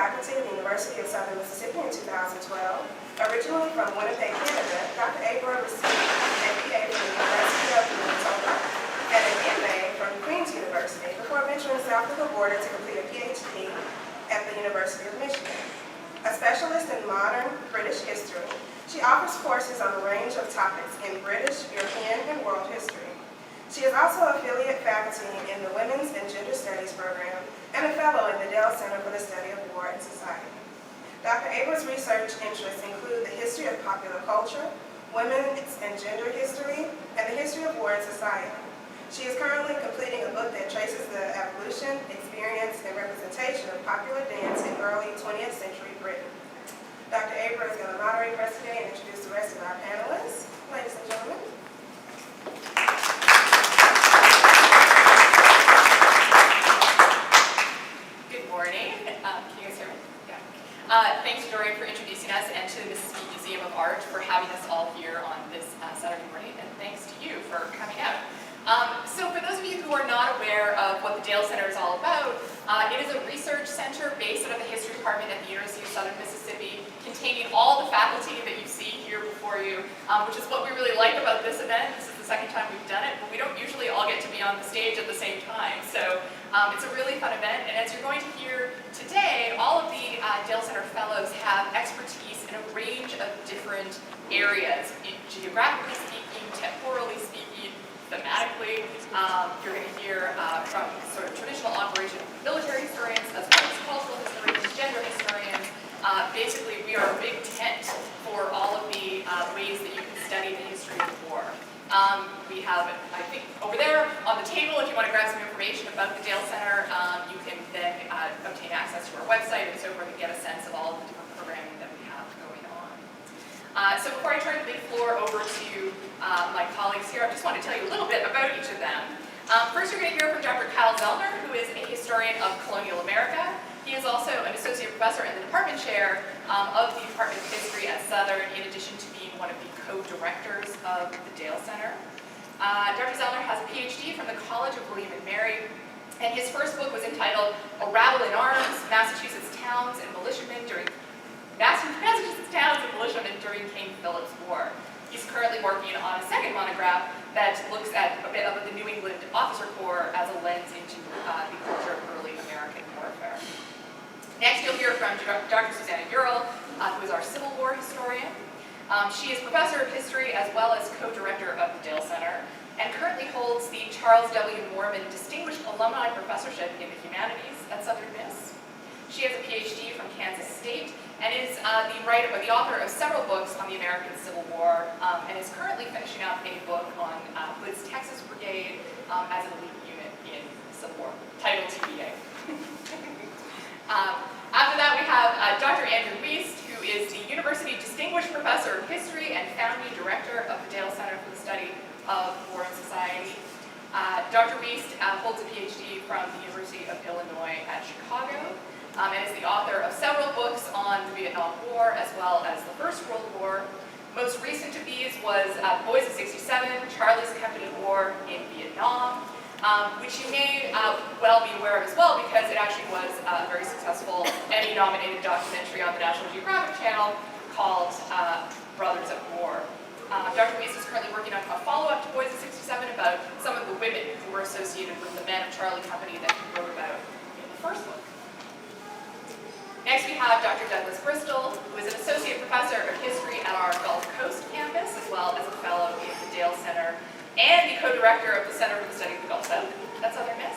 Faculty of the University of Southern Mississippi in 2012. Originally from Winnipeg, Canada, Dr. Ural received an BA from the University of Minnesota and an MA from Queen's University before venturing south of the border to complete a PhD at the University of Michigan. A specialist in modern British history, she offers courses on a range of topics in British, European, and world history. She is also affiliate faculty in the Women's and Gender Studies program and a fellow in the Dell Center for the Study of War and Society. Dr. Ural's research interests include the history of popular culture, women's and gender history, and the history of war and society. She is currently completing a book that traces the evolution, experience, and representation of popular dance in early 20th century Britain. Dr. Ural is going to moderate for us today and introduce the rest of our panelists. Ladies and gentlemen. Thanks, Dorian, for introducing us, and to the Mississippi Museum of Art for having us all here on this Saturday morning, and thanks to you for coming out. So for those of you who are not aware of what the Dale Center is all about, it is a research center based out of the History Department at the University of Southern Mississippi, containing all the faculty that you see here before you, which is what we really like about this event. This is the second time we've done it, but we don't usually all get to be on the stage at the same time. So it's a really fun event, and as you're going to hear today, all of the Dale Center Fellows have expertise in a range of different areas, geographically speaking, temporally speaking, thematically. You're going to hear from sort of traditional operation military historians, as well as cultural historians, gender historians. Basically, we are a big tent for all of the ways that you can study the history of war. We have, I think, over there on the table, if you want to grab some information about the Dale Center, you can then obtain access to our website and so forth and get a sense of all of the different programming that we have going on. So before I turn the big floor over to my colleagues here, I just want to tell you a little bit about each of them. First, you're going to hear from Dr. Zelner, who is a historian of colonial America. He is also an associate professor and the department chair of the Department of History at Southern, in addition to being one of the co-directors of the Dale Center. Dr. Zelner has a PhD from the College of William and Mary, and his first book was entitled A Rabble in Arms, Massachusetts Towns and Militiamen during King Philip's War. He's currently working on a second monograph that looks at a bit of the New England Officer Corps as a lens into the culture of early American warfare. Next, you'll hear from Dr. Susannah Ural, who is our Civil War historian. She is professor of history as well as co-director of the Dale Center, and currently holds the Charles W. Moorman Distinguished Alumni Professorship in the Humanities at Southern Miss. She has a PhD from Kansas State and is the author of several books on the American Civil War, and is currently finishing up a book on Hood's Texas Brigade as an elite unit in the Civil War, titled TBA. After that, we have Dr. Andrew Wiest, who is the University Distinguished Professor of History and founding director of the Dale Center for the Study of War and Society. Dr. Wiest holds a PhD from the University of Illinois at Chicago, and is the author of several books on the Vietnam War as well as the First World War. Most recent of these was Boys of '67, Charlie's Company War in Vietnam, which you may well be aware of as well, because it actually was a very successful Emmy-nominated documentary on the National Geographic Channel called Brothers at War. Dr. Wiest is currently working on a follow-up to Boys of '67 about some of the women who were associated with the men of Charlie Company that he wrote about in the first book. Next, we have Dr. Douglas Bristol, who is an associate professor of history at our Gulf Coast campus, as well as a fellow in the Dale Center, and the co-director of the Center for the Study of the Gulf South at Southern Miss.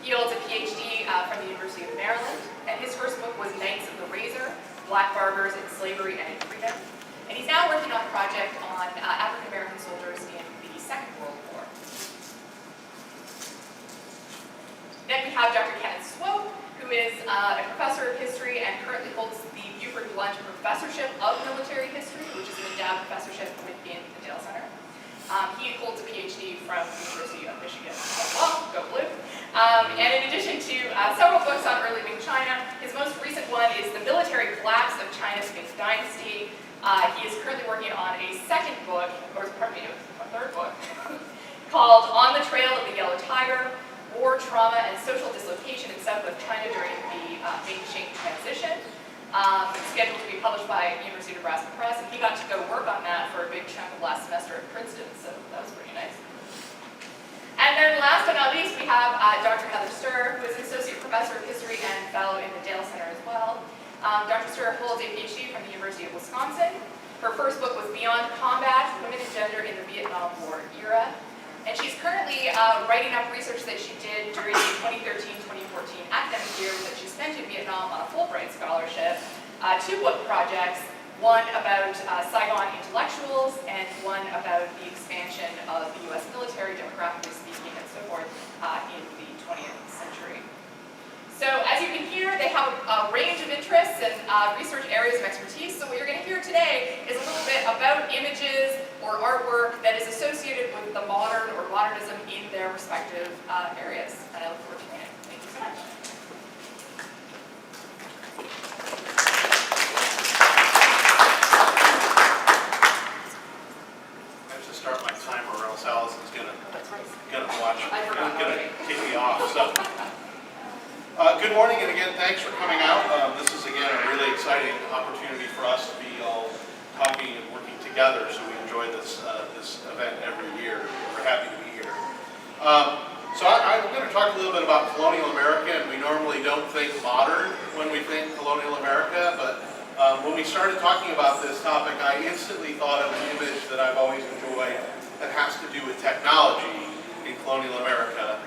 He holds a PhD from the University of Maryland, and his first book was Knights of the Razor, Black Barbers in Slavery and in Freedom. And he's now working on a project on African-American soldiers in the Second World War. Then we have Dr. Kenneth Swope, who is a professor of history and currently holds the Buford Blunt Professorship of Military History, which is an endowed professorship within the Dale Center. He holds a PhD from the University of Michigan as well, go blue. And in addition to several books on early Ming China, his most recent one is The Military Collapse of China's Ming Dynasty. He is currently working on a second book, or pardon me, a third book, called On the Trail of the Yellow Tiger, war, trauma, and social dislocation in southwest China during the Beijing transition. Scheduled to be published by University of Nebraska Press, and he got to go work on that for a big chunk of last semester at Princeton, so that was pretty nice. And then last but not least, we have Dr. Heather Stur, who is an associate professor of history and fellow in the Dale Center as well. Dr. Stur holds a PhD from the University of Wisconsin. Her first book was Beyond Combat, Women and Gender in the Vietnam War Era. And she's currently writing up research that she did during the 2013-2014 academic year that she spent in Vietnam on a Fulbright scholarship. Two book projects, one about Saigon intellectuals and one about the expansion of the U.S. military, demographically speaking, and so forth in the 20th century. So as you can hear, they have a range of interests and research areas of expertise. So what you're going to hear today is a little bit about images or artwork that is associated with the modern or modernism in their respective areas. And I look forward to hearing it. Thank you so much. I have to start my timer or else Allison's gonna watch. I forgot. Gonna kick me off. So. Good morning, and again, thanks for coming out. This is, again, a really exciting opportunity for us to be all talking and working together, so we enjoy this event every year. We're happy to be here. So I'm going to talk a little bit about colonial America, and we normally don't think modern when we think colonial America, but when we started talking about this topic, I instantly thought of an image that I've always enjoyed that has to do with technology in colonial America.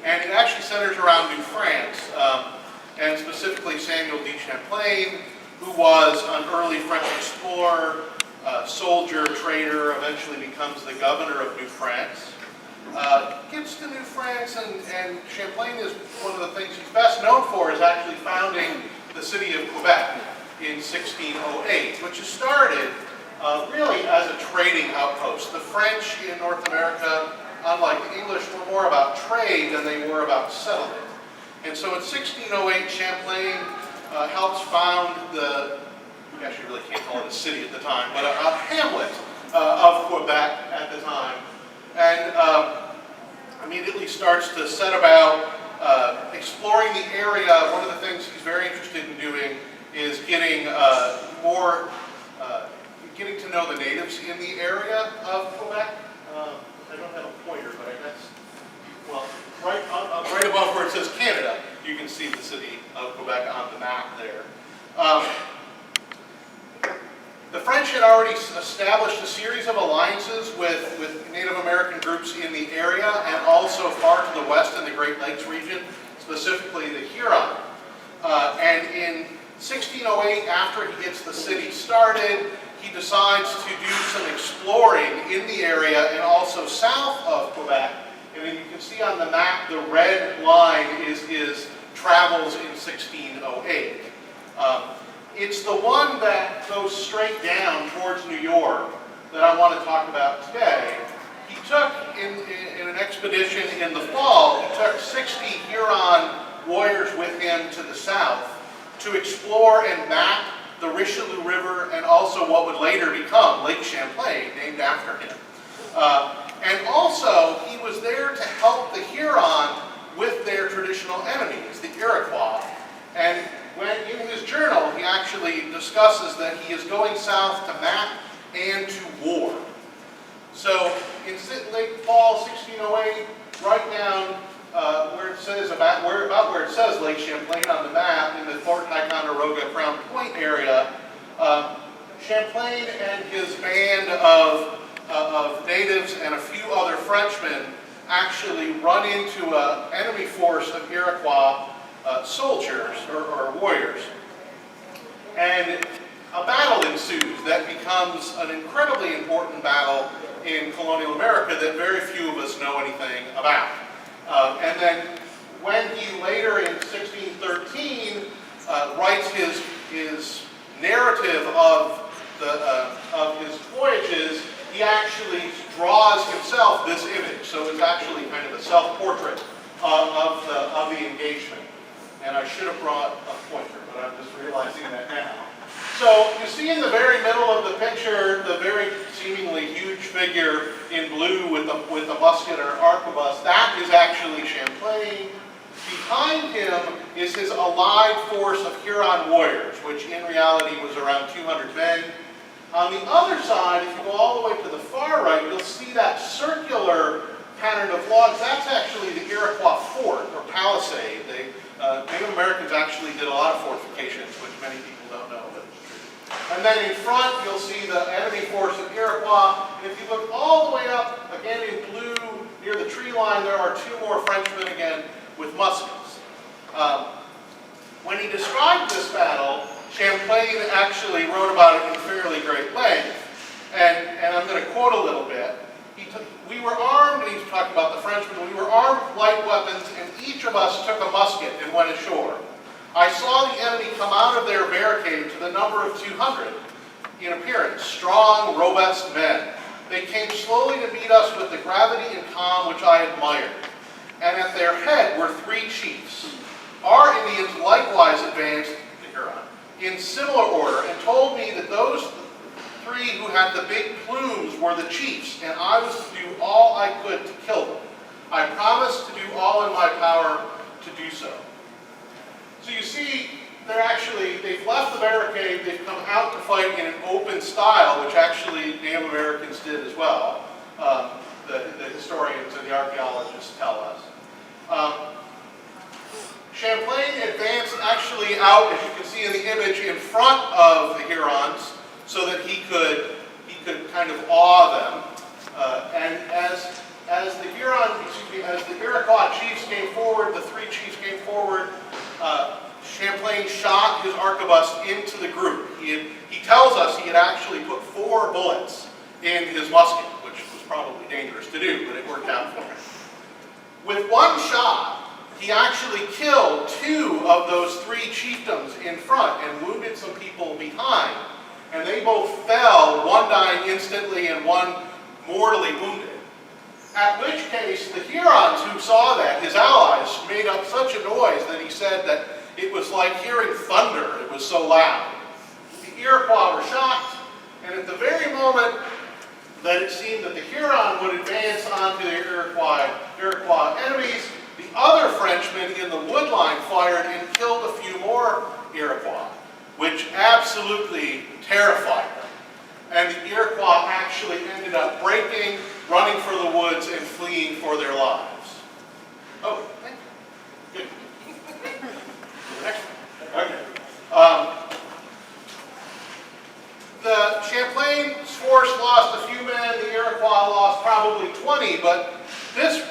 And it actually centers around New France, and specifically Samuel de Champlain, who was an early French explorer, soldier, trader, eventually becomes the governor of New France. Gets to New France, and Champlain is one of the things he's best known for is actually founding the city of Quebec in 1608, which is started really as a trading outpost. The French in North America, unlike the English, were more about trade than they were about settlement. And so in 1608, Champlain helps found the, we actually really can't call it a city at the time, but a hamlet of Quebec at the time. And immediately starts to set about exploring the area. One of the things he's very interested in doing is getting getting to know the natives in the area of Quebec. I don't have a pointer, but that's, well, right above where it says Canada, you can see the city of Quebec on the map there. The French had already established a series of alliances with Native American groups in the area and also far to the west in the Great Lakes region, specifically the Huron. And in 1608, after he gets the city started, he decides to do some exploring in the area and also south of Quebec. And then you can see on the map the red line is his travels in 1608. It's the one that goes straight down towards New York that I want to talk about today. He took, in an expedition in the fall, he took 60 Huron warriors with him to the south to explore and map the Richelieu River and also what would later become Lake Champlain, named after him. And also, he was there to help the Huron with their traditional enemies, the Iroquois. And when in his journal, he actually discusses that he is going south to map and to war. So in late fall 1608, right down where it says about where it says Lake Champlain on the map in the Fort Ticonderoga Crown Point area, Champlain and his band of natives and a few other Frenchmen actually run into an enemy force of Iroquois soldiers or warriors. And a battle ensues that becomes an incredibly important battle in colonial America that very few of us know anything about. And then when he later in 1613 writes his narrative of his voyages, he actually draws himself this image. So it's actually kind of a self-portrait of the engagement. And I should have brought a pointer, but I'm just realizing that now. So you see in the very middle of the picture the very seemingly huge figure in blue with a musket or arquebus, that is actually Champlain. Behind him is his allied force of Huron warriors, which in reality was around 200 men. On the other side, if you go all the way to the far right, you'll see that circular pattern of logs. That's actually the Iroquois fort, or palisade. Native Americans actually did a lot of fortifications, which many people don't know, but it's true. And then in front, you'll see the enemy force of Iroquois. And if you look all the way up, again in blue, near the tree line, there are two more Frenchmen again with muskets. When he described this battle, Champlain actually wrote about it in fairly great length. And I'm going to quote a little bit. We were armed, and he's talking about the Frenchmen, we were armed with light weapons, and each of us took a musket and went ashore. I saw the enemy come out of their barricade to the number of 200 in appearance, strong, robust men. They came slowly to meet us with the gravity and calm which I admired. And at their head were 3 chiefs. Our Indians likewise advanced, the Huron, in similar order, and told me that those 3 who had the big plumes were the chiefs, and I was to do all I could to kill them. I promised to do all in my power to do so. So you see, they've left the barricade, they've come out to fight in an open style, which actually Native Americans did as well. The historians and the archaeologists tell us. Champlain advanced actually out, as you can see in the image, in front of the Hurons, so that he could kind of awe them. And as the Iroquois chiefs came forward, the 3 chiefs came forward, Champlain shot his arquebus into the group. He tells us he had actually put 4 bullets in his musket, which was probably dangerous to do, but it worked out for him. With one shot, he actually killed 2 of those 3 chieftains in front and wounded some people behind. And they both fell, one dying instantly and one mortally wounded. At which case, the Hurons who saw that, his allies, made up such a noise that he said that it was like hearing thunder, it was so loud. The Iroquois were shocked, and at the very moment that it seemed that the Huron would advance onto the Iroquois enemies, the other Frenchmen in the wood line fired and killed a few more Iroquois, which absolutely terrified them. And the Iroquois actually ended up breaking, running for the woods, and fleeing for their lives. Oh, thank you. Good. The next one. Okay. The Champlain's force lost a few men, the Iroquois lost probably 20, but this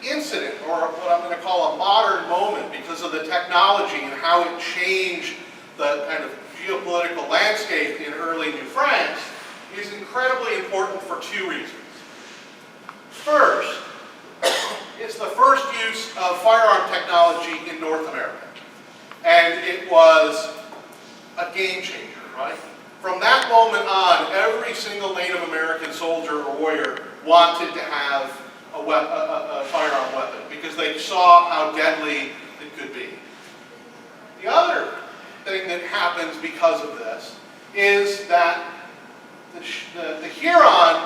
incident, or what I'm going to call a modern moment because of the technology and how it changed the kind of geopolitical landscape in early New France, is incredibly important for 2 reasons. First, it's the first use of firearm technology in North America. And it was a game changer, right? From that moment on, every single Native American soldier or warrior wanted to have a firearm weapon because they saw how deadly it could be. The other thing that happens because of this is that the Huron,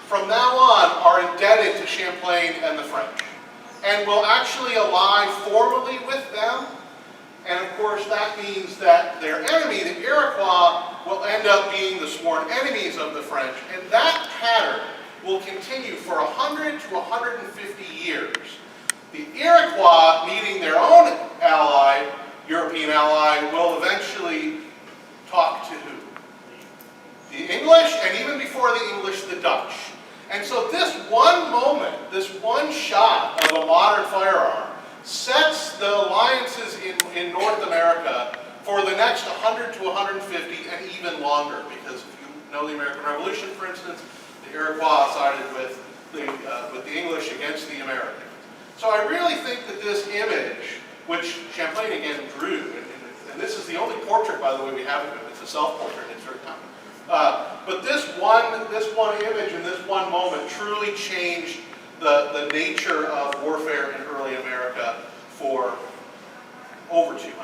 from now on, are indebted to Champlain and the French, and will actually ally formally with them. And of course, that means that their enemy, the Iroquois, will end up being the sworn enemies of the French, and that pattern will continue for 100 to 150 years. The Iroquois, needing their own ally, European ally, will eventually talk to who? The English, and even before the English, the Dutch. And so this one moment, this one shot of a modern firearm, sets the alliances in North America for the next 100 to 150 and even longer. Because if you know the American Revolution, for instance, the Iroquois sided with the English against the Americans. So I really think that this image, which Champlain again drew, and this is the only portrait, by the way, we have of him. It's a self-portrait. It's very common. But this one image and this one moment truly changed the nature of warfare in early America for over 200 years.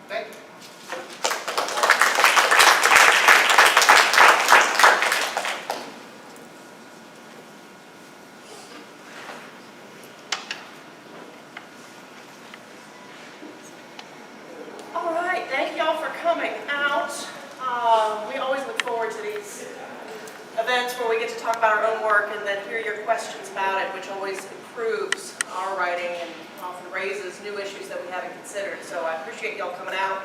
Thank you. talk about our own work and then hear your questions about it, which always improves our writing and often raises new issues that we haven't considered. So I appreciate y'all coming out,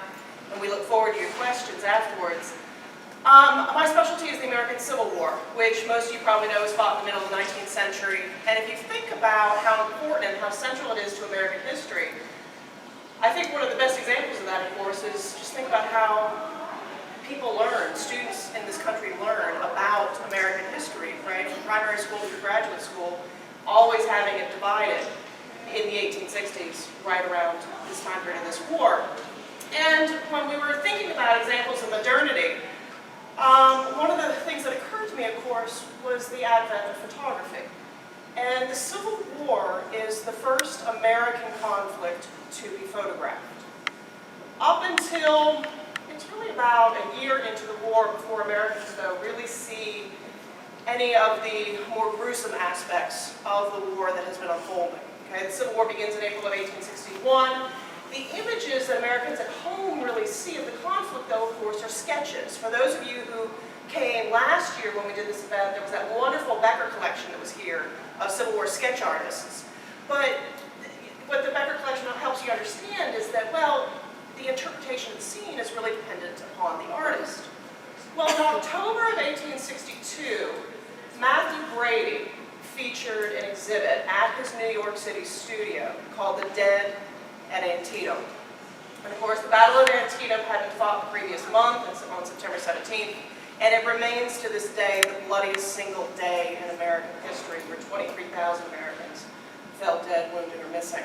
and we look forward to your questions afterwards. My specialty is the American Civil War, which most of you probably know was fought in the middle of the 19th century. And if you think about how important and how central it is to American history, I think one of the best examples of that, of course, is just think about how people learn, students in this country learn about American history, right? From primary school through graduate school, always having it divided in the 1860s, right around this time period of this war. And when we were thinking about examples of modernity, one of the things that occurred to me, of course, was the advent of photography. And the Civil War is the first American conflict to be photographed. Up until, it's really about a year into the war before Americans, though, really see any of the more gruesome aspects of the war that has been unfolding. Okay? The Civil War begins in April of 1861. The images that Americans at home really see of the conflict, though, of course, are sketches. For those of you who came last year when we did this event, there was that wonderful Becker collection that was here of Civil War sketch artists. But what the Becker collection helps you understand is that, well, the interpretation of the scene is really dependent upon the artist. Well, in October of 1862, Matthew Brady featured an exhibit at his New York City studio called The Dead at Antietam. And of course, the Battle of Antietam had been fought the previous month, on September 17th, and it remains to this day the bloodiest single day in American history, where 23,000 Americans fell dead, wounded, or missing.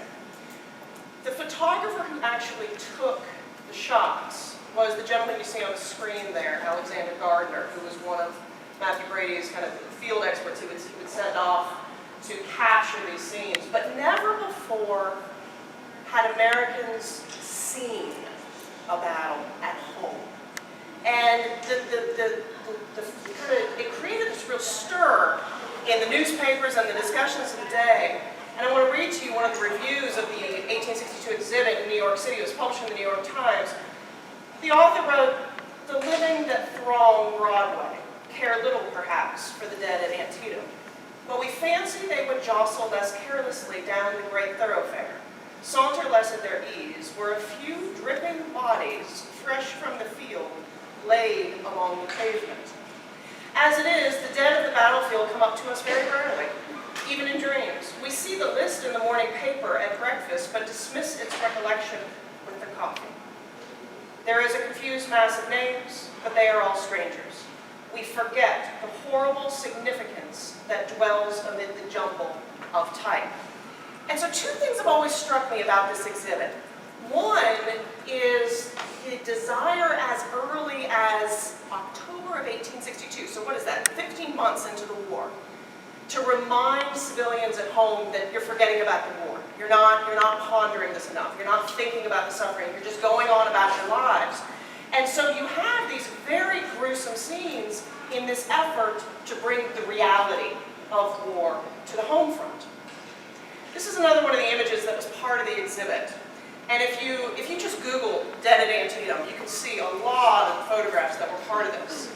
The photographer who actually took the shots was the gentleman you see on the screen there, Alexander Gardner, who was one of Matthew Brady's kind of field experts he would send off to capture these scenes. But never before had Americans seen a battle at home. And it created this real stir in the newspapers and the discussions of the day. And I want to read to you one of the reviews of the 1862 exhibit in New York City. It was published in the New York Times. The author wrote, "The living that throng Broadway care little, perhaps, for the dead at Antietam, but we fancy they would jostle less carelessly down the great thoroughfare, saunter less at their ease, were a few dripping bodies, fresh from the field, laid along the pavement. As it is, the dead of the battlefield come up to us very rarely, even in dreams. We see the list in the morning paper at breakfast, but dismiss its recollection with the coffee. There is a confused mass of names, but they are all strangers. We forget the horrible significance that dwells amid the jumble of type." And so two things have always struck me about this exhibit. One is the desire as early as October of 1862, so what is that, 15 months into the war, to remind civilians at home that you're forgetting about the war. You're not pondering this enough. You're not thinking about the suffering. You're just going on about your lives. And so you have these very gruesome scenes in this effort to bring the reality of war to the home front. This is another one of the images that was part of the exhibit. And if you just Google "Dead at Antietam," you can see a lot of photographs that were part of this.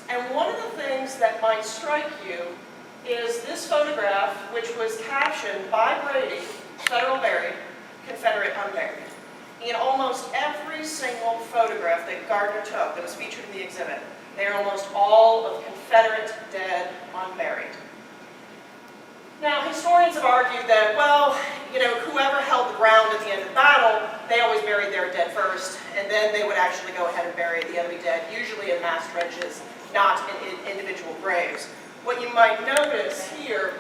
And one of the things that might strike you is this photograph, which was captioned by Brady, "Federal buried, Confederate unburied." In almost every single photograph that Gardner took that was featured in the exhibit, they are almost all of Confederate dead unburied. Now, historians have argued that, well, whoever held the ground at the end of the battle, they always buried their dead first, and then they would actually go ahead and bury the enemy dead, usually in mass trenches, not in individual graves. What you might notice here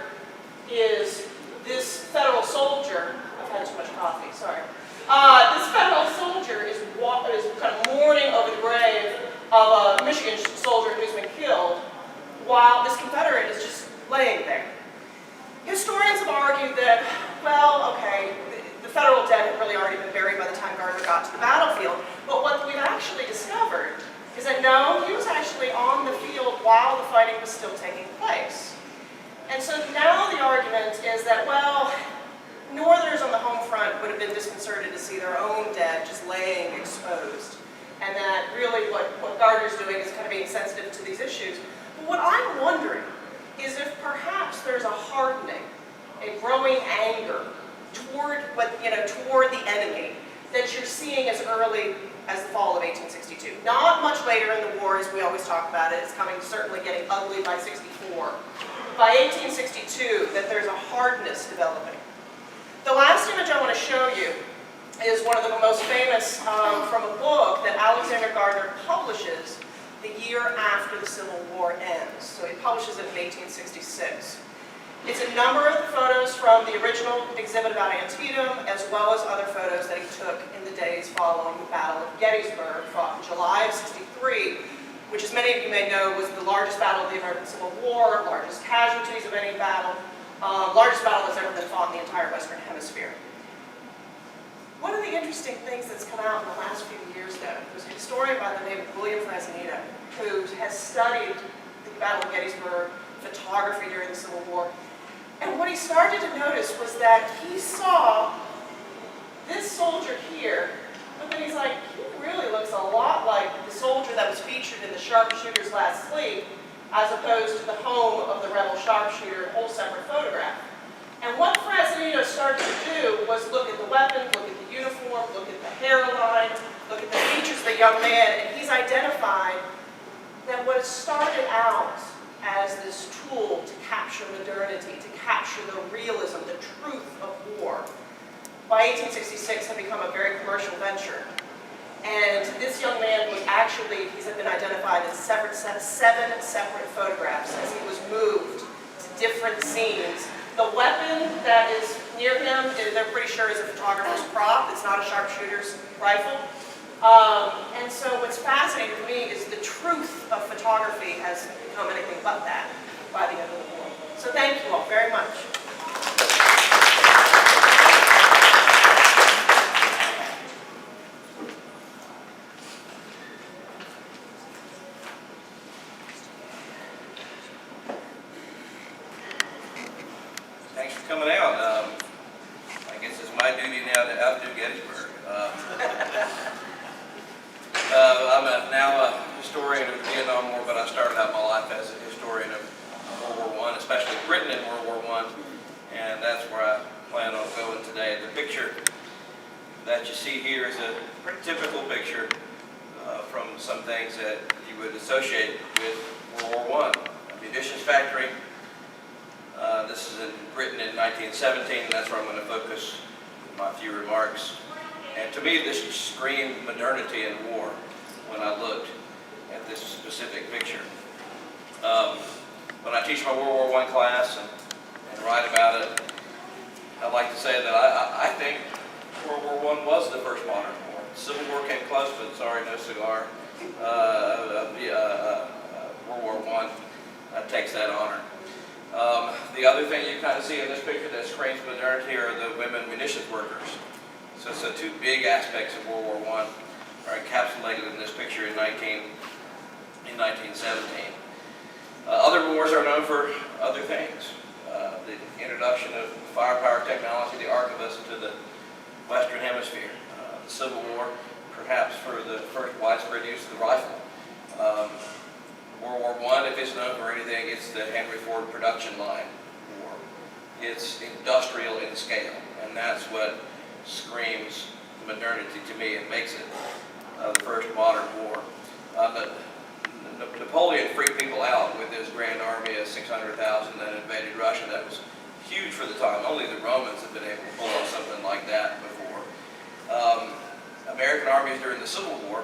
is this Federal soldier, I've had too much coffee, sorry. This Federal soldier is kind of mourning over the grave of a Michigan soldier who's been killed, while this Confederate is just laying there. Historians have argued that, well, okay, the Federal dead had really already been buried by the time Gardner got to the battlefield, but what we've actually discovered is that no, he was actually on the field while the fighting was still taking place. And so now the argument is that, well, Northerners on the home front would have been disconcerted to see their own dead just laying exposed, and that really what Gardner's doing is kind of being sensitive to these issues. But what I'm wondering is if perhaps there's a hardening, a growing anger toward toward the enemy that you're seeing as early as the fall of 1862. Not much later in the war, as we always talk about it. It's certainly getting ugly by 64. By 1862, that there's a hardness developing. The last image I want to show you is one of the most famous from a book that Alexander Gardner publishes the year after the Civil War ends. So he publishes it in 1866. It's a number of the photos from the original exhibit about Antietam, as well as other photos that he took in the days following the Battle of Gettysburg, fought in July of 63, which, as many of you may know, was the largest battle of the American Civil War, largest casualties of any battle, largest battle that's ever been fought in the entire Western Hemisphere. One of the interesting things that's come out in the last few years, though, was a historian by the name of William Fresneda, who has studied the Battle of Gettysburg, photography during the Civil War. And what he started to notice was that he saw this soldier here, but then he's like, he really looks a lot like the soldier that was featured in the Sharpshooter's Last Sleep, as opposed to the home of the rebel sharpshooter, a whole separate photograph. And what Fresneda started to do was look at the weapon, look at the uniform, look at the hairline, look at the features of the young man, and he's identified that what started out as this tool to capture modernity, to capture the realism, the truth of war, by 1866 had become a very commercial venture. And this young man was actually, he's been identified in seven separate photographs as he was moved to different scenes. The weapon that is near him, they're pretty sure is a photographer's prop. It's not a sharpshooter's rifle. And so what's fascinating to me is the truth of photography has become anything but that by the end of the war. So thank you all very much. Thanks for coming out. I guess it's my duty now to outdo Gettysburg. I'm now a historian of the Vietnam War, but I started out my life as a historian of World War I, especially Britain in World War I, and that's where I plan on going today. The picture that you see here is a pretty typical picture from some things that you would associate with World War I. A munitions factory. This is in Britain in 1917, and that's where I'm going to focus my few remarks. And to me, this screamed modernity in war when I looked at this specific picture. When I teach my World War I class and write about it, I like to say that I think World War I was the first modern war. The Civil War came close, but sorry, no cigar. World War I takes that honor. The other thing you kind of see in this picture that screams modernity are the women munitions workers. So two big aspects of World War I are encapsulated in this picture in 1917. Other wars are known for other things. The introduction of firepower technology, the arquebus into the Western Hemisphere. The Civil War, perhaps for the first widespread use of the rifle. World War I, if it's known for anything, it's the Henry Ford production line war. It's industrial in scale, and that's what screams modernity to me and makes it the first modern war. Napoleon freaked people out with his grand army of 600,000 that invaded Russia. That was huge for the time. Only the Romans have been able to pull off something like that before. American armies during the Civil War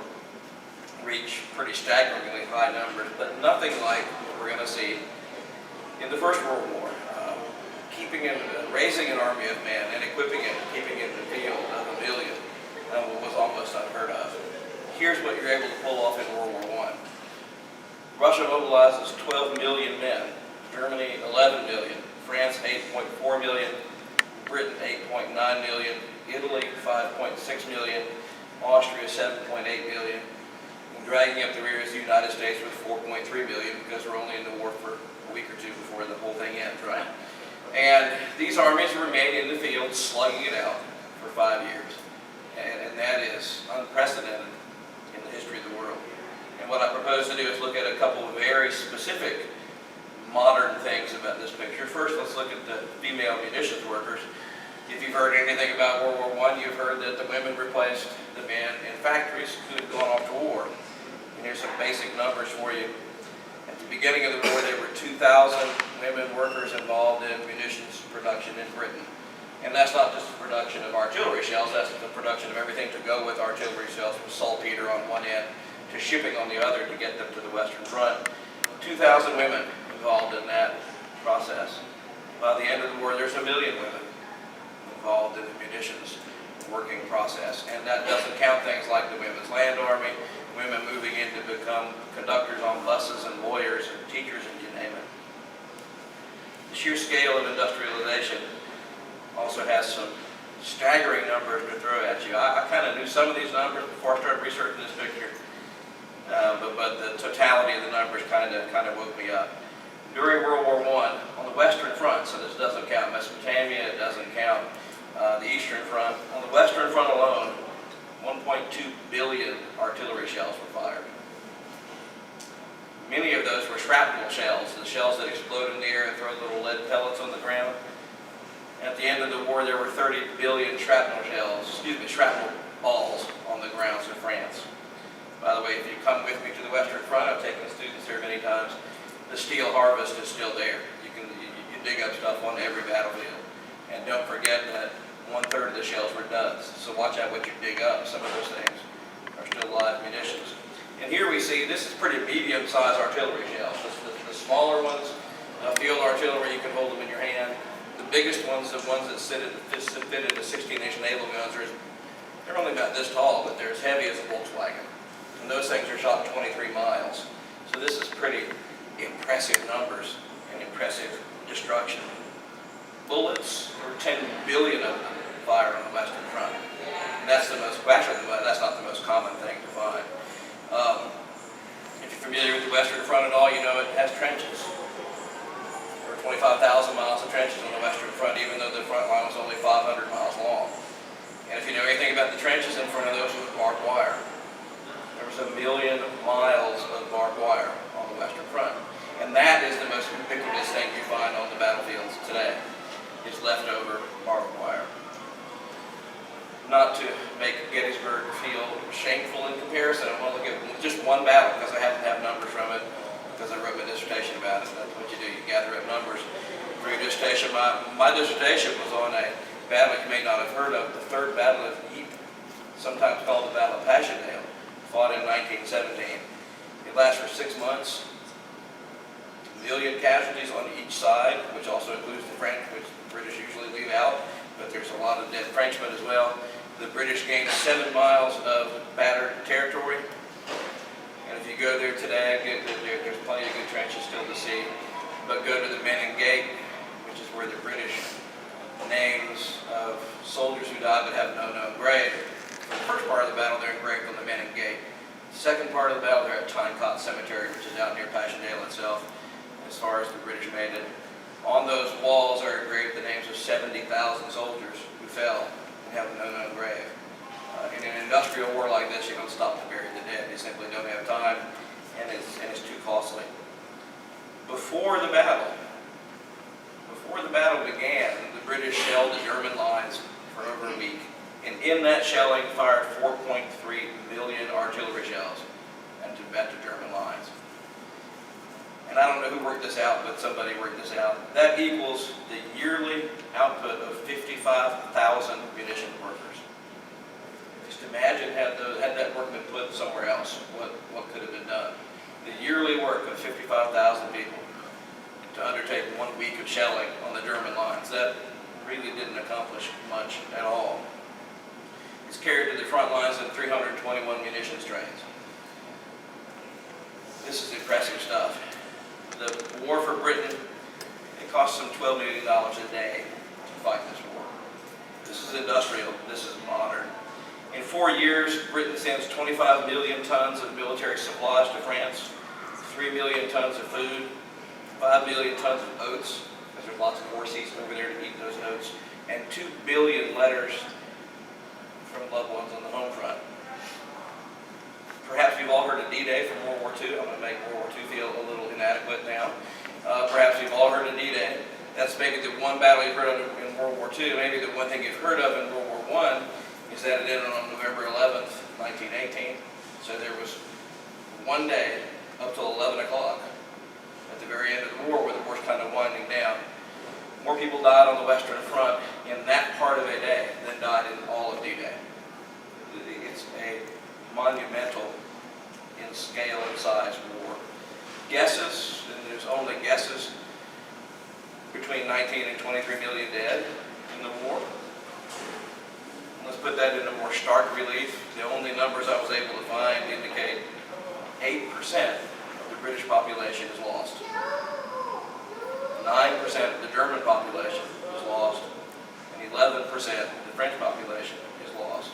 reach pretty staggeringly high numbers, but nothing like what we're going to see in the First World War. Raising an army of men and equipping it, keeping it in the field of 1 million was almost unheard of. Here's what you're able to pull off in World War I. Russia mobilizes 12 million men, Germany 11 million, France 8.4 million, Britain 8.9 million, Italy 5.6 million, Austria 7.8 million. Dragging up the rear is the United States with 4.3 million because we're only in the war for a week or two before the whole thing ends, right? And these armies remain in the field slugging it out for 5 years. And that is unprecedented in the history of the world. And what I propose to do is look at a couple of very specific modern things about this picture. First, let's look at the female munitions workers. If you've heard anything about World War I, you've heard that the women replaced the men in factories who had gone off to war. And here's some basic numbers for you. At the beginning of the war, there were 2,000 women workers involved in munitions production in Britain. And that's not just the production of artillery shells, that's the production of everything to go with artillery shells, from saltpeter on one end to shipping on the other to get them to the Western Front. 2,000 women involved in that process. By the end of the war, there's 1 million women involved in the munitions working process. And that doesn't count things like the Women's Land Army, women moving in to become conductors on buses and lawyers and teachers and you name it. The sheer scale of industrialization also has some staggering numbers to throw at you. I kind of knew some of these numbers before I started researching this picture, but the totality of the numbers kind of woke me up. During World War I, on the Western Front, so this doesn't count Mesopotamia, it doesn't count the Eastern Front, on the Western Front alone, 1.2 billion artillery shells were fired. Many of those were shrapnel shells, the shells that explode in the air and throw little lead pellets on the ground. At the end of the war, there were 30 billion shrapnel balls on the grounds of France. By the way, if you come with me to the Western Front, I've taken students here many times, the steel harvest is still there. You dig up stuff on every battlefield. And don't forget that 1/3 of the shells were duds. So watch out what you dig up. Some of those things are still live munitions. And here we see, this is pretty medium-sized artillery shells. The smaller ones, field artillery, you can hold them in your hand. The biggest ones, the ones that fit into 16-inch naval guns, they're only about this tall, but they're as heavy as a Volkswagen. And those things are shot 23 miles. So this is pretty impressive numbers and impressive destruction. Bullets, there were 10 billion of them fired on the Western Front. And that's the most, actually that's not the most common thing to find. If you're familiar with the Western Front at all, you know it has trenches. There were 25,000 miles of trenches on the Western Front, even though the front line was only 500 miles long. And if you know anything about the trenches in front of those, it was barbed wire. There was 1 million miles of barbed wire on the Western Front. And that is the most ubiquitous thing you find on the battlefields today, is leftover barbed wire. Not to make Gettysburg feel shameful in comparison, I want to look at just one battle, because I happen to have numbers from it, because I wrote my dissertation about it. That's what you do, you gather up numbers for your dissertation. My dissertation was on a battle you may not have heard of, the Third Battle of Ypres, sometimes called the Battle of Passchendaele, fought in 1917. It lasted for 6 months. 1 million casualties on each side, which also includes the French, which the British usually leave out, but there's a lot of dead Frenchmen as well. The British gained 7 miles of battered territory, and if you go there today, there's plenty of good trenches still to see, but go to the Menin Gate, which is where the British names of soldiers who died but have no known grave. For the first part of the battle, they're engraved on the Menin Gate. The second part of the battle, they're at Tynecott Cemetery, which is out near Passchendaele itself, as far as the British made it. On those walls are engraved the names of 70,000 soldiers who fell and have no known grave. In an industrial war like this, you don't stop to bury the dead. You simply don't have time, and it's too costly. Before the battle began, the British shelled the German lines for over a week. And in that shelling, fired 4.3 million artillery shells at the German lines. And I don't know who worked this out, but somebody worked this out. That equals the yearly output of 55,000 munition workers. Just imagine had that work been put somewhere else, what could have been done. The yearly work of 55,000 people to undertake 1 week of shelling on the German lines. That really didn't accomplish much at all. It's carried to the front lines in 321 munitions trains. This is impressive stuff. The war for Britain, it cost them $12 million a day to fight this war. This is industrial, this is modern. In 4 years, Britain sends 25 million tons of military supplies to France, 3 million tons of food, 5 million tons of oats, because there's lots of horses over there to eat those oats, and 2 billion letters from loved ones on the home front. Perhaps you've all heard of D-Day from World War II. I'm going to make World War II feel a little inadequate now. Perhaps you've all heard of D-Day. That's maybe the one battle you've heard of in World War II. Maybe the one thing you've heard of in World War I is that it ended on November 11th, 1918. So there was one day up till 11 o'clock at the very end of the war where the war's kind of winding down. More people died on the Western Front in that part of a day than died in all of D-Day. It's a monumental in scale and size war. Guesses, and there's only guesses, between 19 and 23 million dead in the war. Let's put that into more stark relief. The only numbers I was able to find indicate 8% of the British population is lost. 9% of the German population is lost, and 11% of the French population is lost.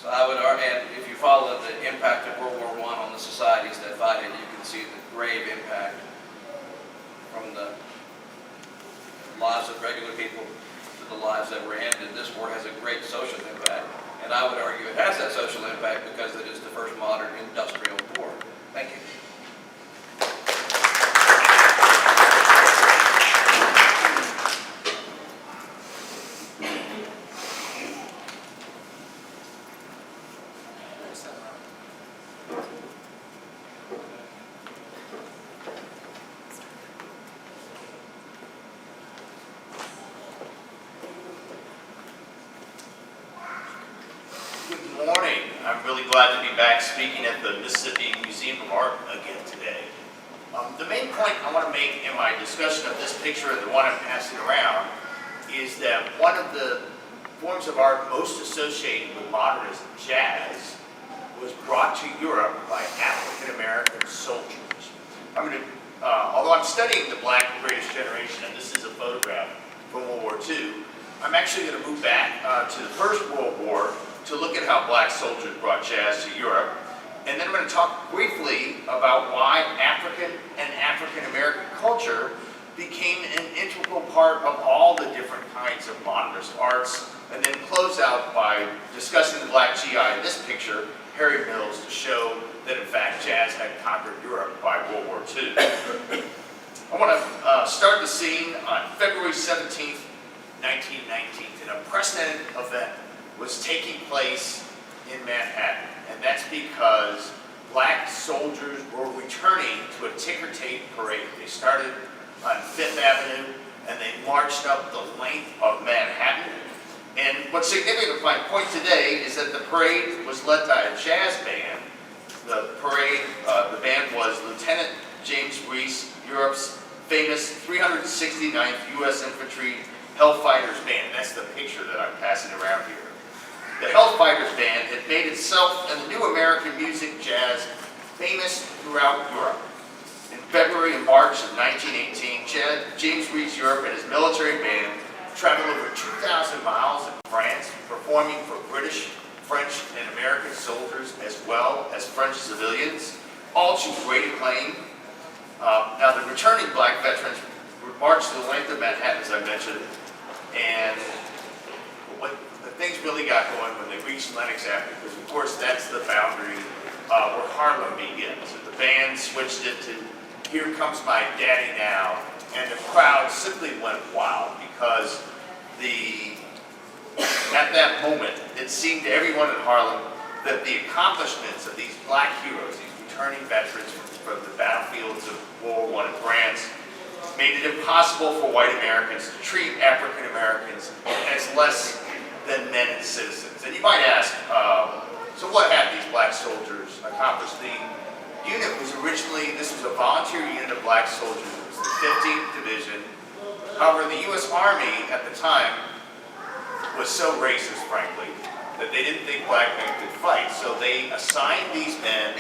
So I would argue, and if you follow the impact of World War I on the societies that fought it, you can see the grave impact from the lives of regular people to the lives that were ended. This war has a great social impact, and I would argue it has that social impact because it is the first modern industrial war. Thank you. Good morning. I'm really glad to be back speaking at the Mississippi Museum of Art again today. The main point I want to make in my discussion of this picture and the one I'm passing around is that one of the forms of art most associated with modernism, jazz, was brought to Europe by African American soldiers. Although I'm studying the Black British generation, and this is a photograph from World War II, I'm actually going to move back to the First World War to look at how black soldiers brought jazz to Europe. And then I'm going to talk briefly about why African and African American culture became an integral part of all the different kinds of modernist arts, and then close out by discussing the black GI in this picture, Harry Mills, to show that in fact jazz had conquered Europe by World War II. I want to start the scene on February 17th, 1919. An unprecedented event was taking place in Manhattan, and that's because black soldiers were returning to a ticker tape parade. They started on Fifth Avenue and they marched up the length of Manhattan. And what's significant to my point today is that the parade was led by a jazz band. The band was Lieutenant James Wiest, Europe's famous 369th U.S. Infantry Hellfighters Band. That's the picture that I'm passing around here. The Hellfighters Band had made itself and the new American music, jazz, famous throughout Europe. In February and March of 1918, James Wiest Europe and his military band traveled over 2,000 miles in France, performing for British, French, and American soldiers, as well as French civilians, all to great acclaim. Now, the returning black veterans marched the length of Manhattan, as I mentioned, and things really got going when they reached Lenox Avenue, because of course that's the boundary where Harlem begins. And the band switched it to "Here Comes My Daddy Now," and the crowd simply went wild because at that moment it seemed to everyone in Harlem that the accomplishments of these black heroes, these returning veterans from the battlefields of World War I in France, made it impossible for white Americans to treat African Americans as less than men and citizens. And you might ask, so what had these black soldiers accomplished? The unit was originally, this was a volunteer unit of black soldiers. It was the 15th Division. However, the U.S. Army at the time was so racist, frankly, that they didn't think black men could fight. So they assigned these men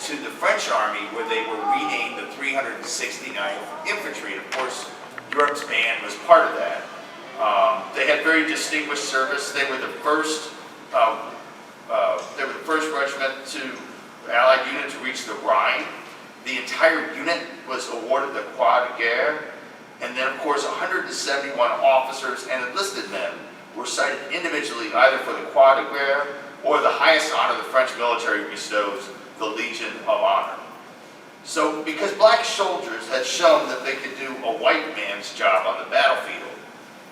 to the French Army, where they were renamed the 369th Infantry. And of course, Europe's band was part of that. They had very distinguished service. They were the first regiment Allied unit to reach the Rhine. The entire unit was awarded the Croix de Guerre, and then of course 171 officers and enlisted men were cited individually either for the Croix de Guerre or the highest honor the French military bestows, the Legion of Honor. So because black soldiers had shown that they could do a white man's job on the battlefield,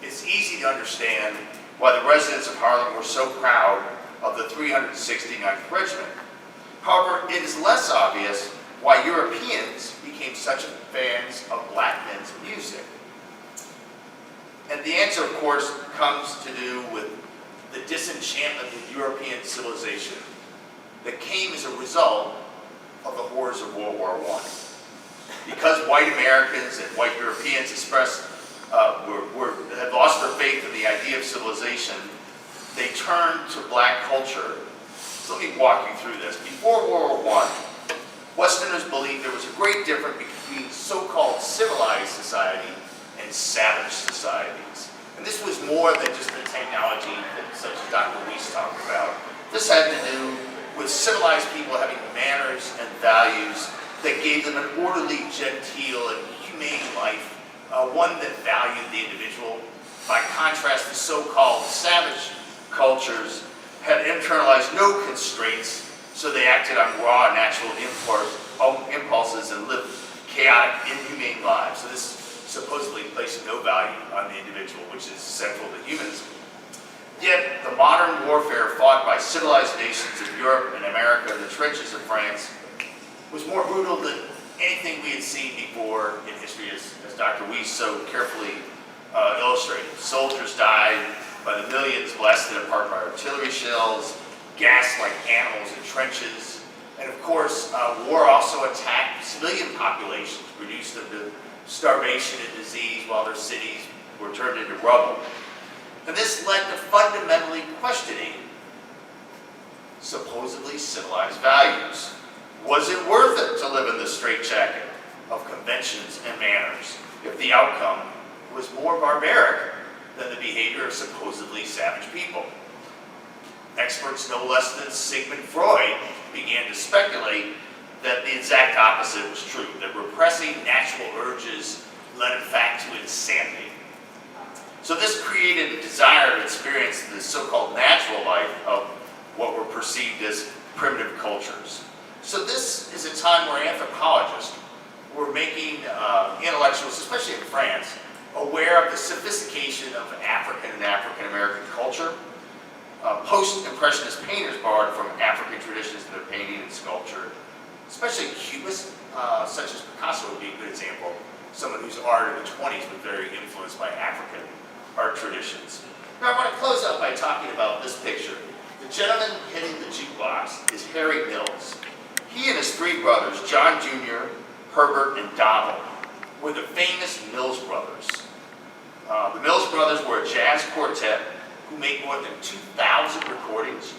it's easy to understand why the residents of Harlem were so proud of the 369th Regiment. However, it is less obvious why Europeans became such fans of black men's music. And the answer, of course, comes to do with the disenchantment with European civilization that came as a result of the horrors of World War I. Because white Americans and white Europeans had lost their faith in the idea of civilization, they turned to black culture. So let me walk you through this. Before World War I, Westerners believed there was a great difference between so-called civilized society and savage societies. And this was more than just the technology that such as Dr. Wiest talked about. This had to do with civilized people having manners and values that gave them an orderly, genteel, and humane life, one that valued the individual. By contrast, the so-called savage cultures had internalized no constraints, so they acted on raw natural impulses and lived chaotic, inhumane lives. So this supposedly placed no value on the individual, which is central to humanism. Yet, the modern warfare fought by civilized nations of Europe and America in the trenches of France was more brutal than anything we had seen before in history, as Dr. Wiest so carefully illustrated. Soldiers died by the millions, blasted apart by artillery shells, gassed like animals in trenches, and of course, war also attacked civilian populations, reduced them to starvation and disease while their cities were turned into rubble. And this led to fundamentally questioning supposedly civilized values. Was it worth it to live in the straitjacket of conventions and manners if the outcome was more barbaric than the behavior of supposedly savage people? Experts no less than Sigmund Freud began to speculate that the exact opposite was true, that repressing natural urges led in fact to insanity. So this created a desire to experience the so-called natural life of what were perceived as primitive cultures. So this is a time where anthropologists were making intellectuals, especially in France, aware of the sophistication of African and African-American culture. Post-Impressionist painters borrowed from African traditions in their painting and sculpture, especially Cubists, such as Picasso would be a good example, someone whose art in the 20s was very influenced by African art traditions. Now I want to close out by talking about this picture. The gentleman hitting the jukebox is Harry Mills. He and his three brothers, John Jr., Herbert, and Donald, were the famous Mills brothers. The Mills brothers were a jazz quartet who made more than 2,000 recordings.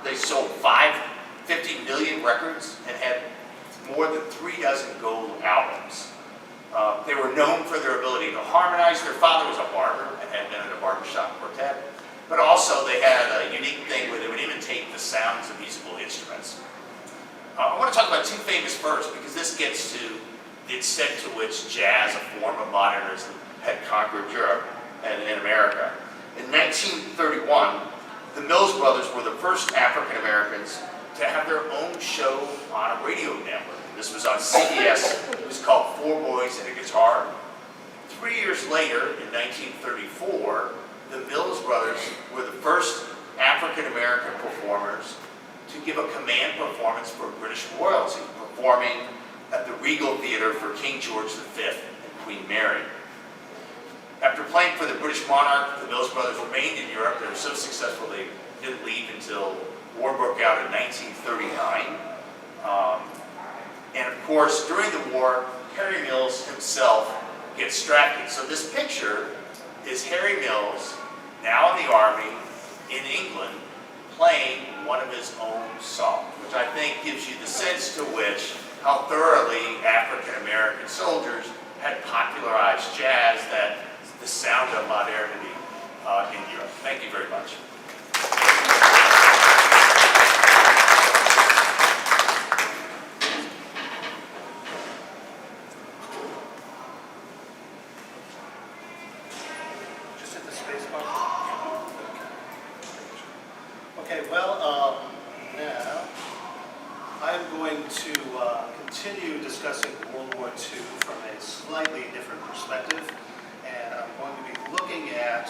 They sold 50 million records and had more than 36 gold albums. They were known for their ability to harmonize. Their father was a barber and had been in a barbershop quartet. But also they had a unique thing where they would imitate the sounds of musical instruments. I want to talk about two famous first because this gets to the extent to which jazz, a form of modernism, had conquered Europe and in America. In 1931, the Mills brothers were the first African Americans to have their own show on a radio network. This was on CBS. It was called Four Boys and a Guitar. 3 years later, in 1934, the Mills brothers were the first African American performers to give a command performance for British royalty, performing at the Regal Theatre for King George V and Queen Mary. After playing for the British monarch, the Mills brothers remained in Europe. They were so successful they didn't leave until war broke out in 1939. And of course, during the war, Harry Mills himself gets drafted. So this picture is Harry Mills, now in the Army, in England, playing one of his own songs, which I think gives you the sense to which how thoroughly African American soldiers had popularized jazz, that the sound of modernity in Europe. Thank you very much. Just hit the space bar. Okay, well, now I'm going to continue. continue discussing World War II from a slightly different perspective, and I'm going to be looking at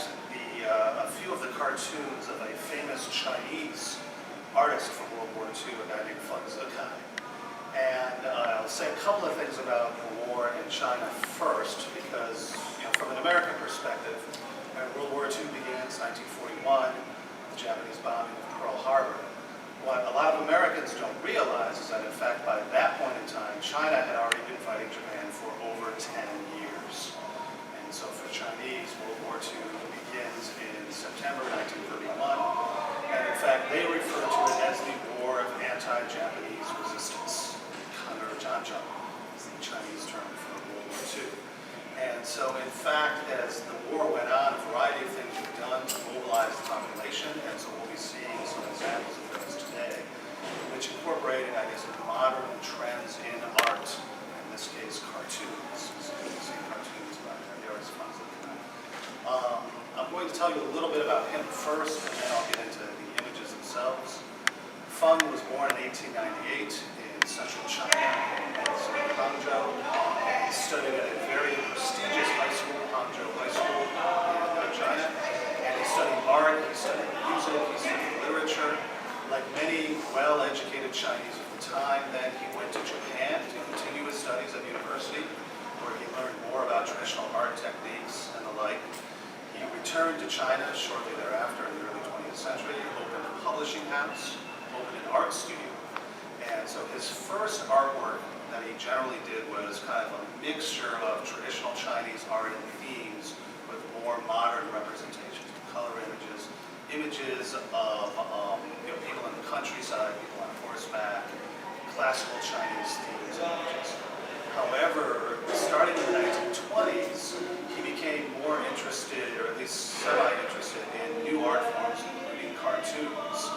a few of the cartoons of a famous Chinese artist from World War II, a guy named Feng Zikai. And I'll say a couple of things about the war in China first, because from an American perspective, World War II begins 1941, the Japanese bombing of Pearl Harbor. What a lot of Americans don't realize is that, in fact, by that point in time, China had already been fighting Japan for over 10 years. And so for Chinese, World War II begins in September 1931. And in fact, they refer to it as the War of Anti-Japanese Resistance. Counter-Janjang is the Chinese term for World War II. And so, in fact, as the war went on, a variety of things were done to mobilize the population, and so we'll be seeing some examples of those today, which incorporated, I guess, modern trends in art, in this case, cartoons. So you'll see cartoons by the artist Feng Zikai. I'm going to tell you a little bit about him first, and then I'll get into the images themselves. Feng was born in 1898 in central China, in Hangzhou, and he studied at a very prestigious high school, Hangzhou High School in China, and he studied art, he studied music, he studied literature. Like many well-educated Chinese at the time, then he went to Japan to continue his studies at university, where he learned more about traditional art techniques and the like. He returned to China shortly thereafter in the early 20th century, opened a publishing house, opened an art studio. And so his first artwork that he generally did was kind of a mixture of traditional Chinese art and themes with more modern representations of color images, images of people in the countryside, people on horseback, classical Chinese themes and images. However, starting in the 1920s, he became more interested, or at least semi-interested, in new art forms, including cartoons.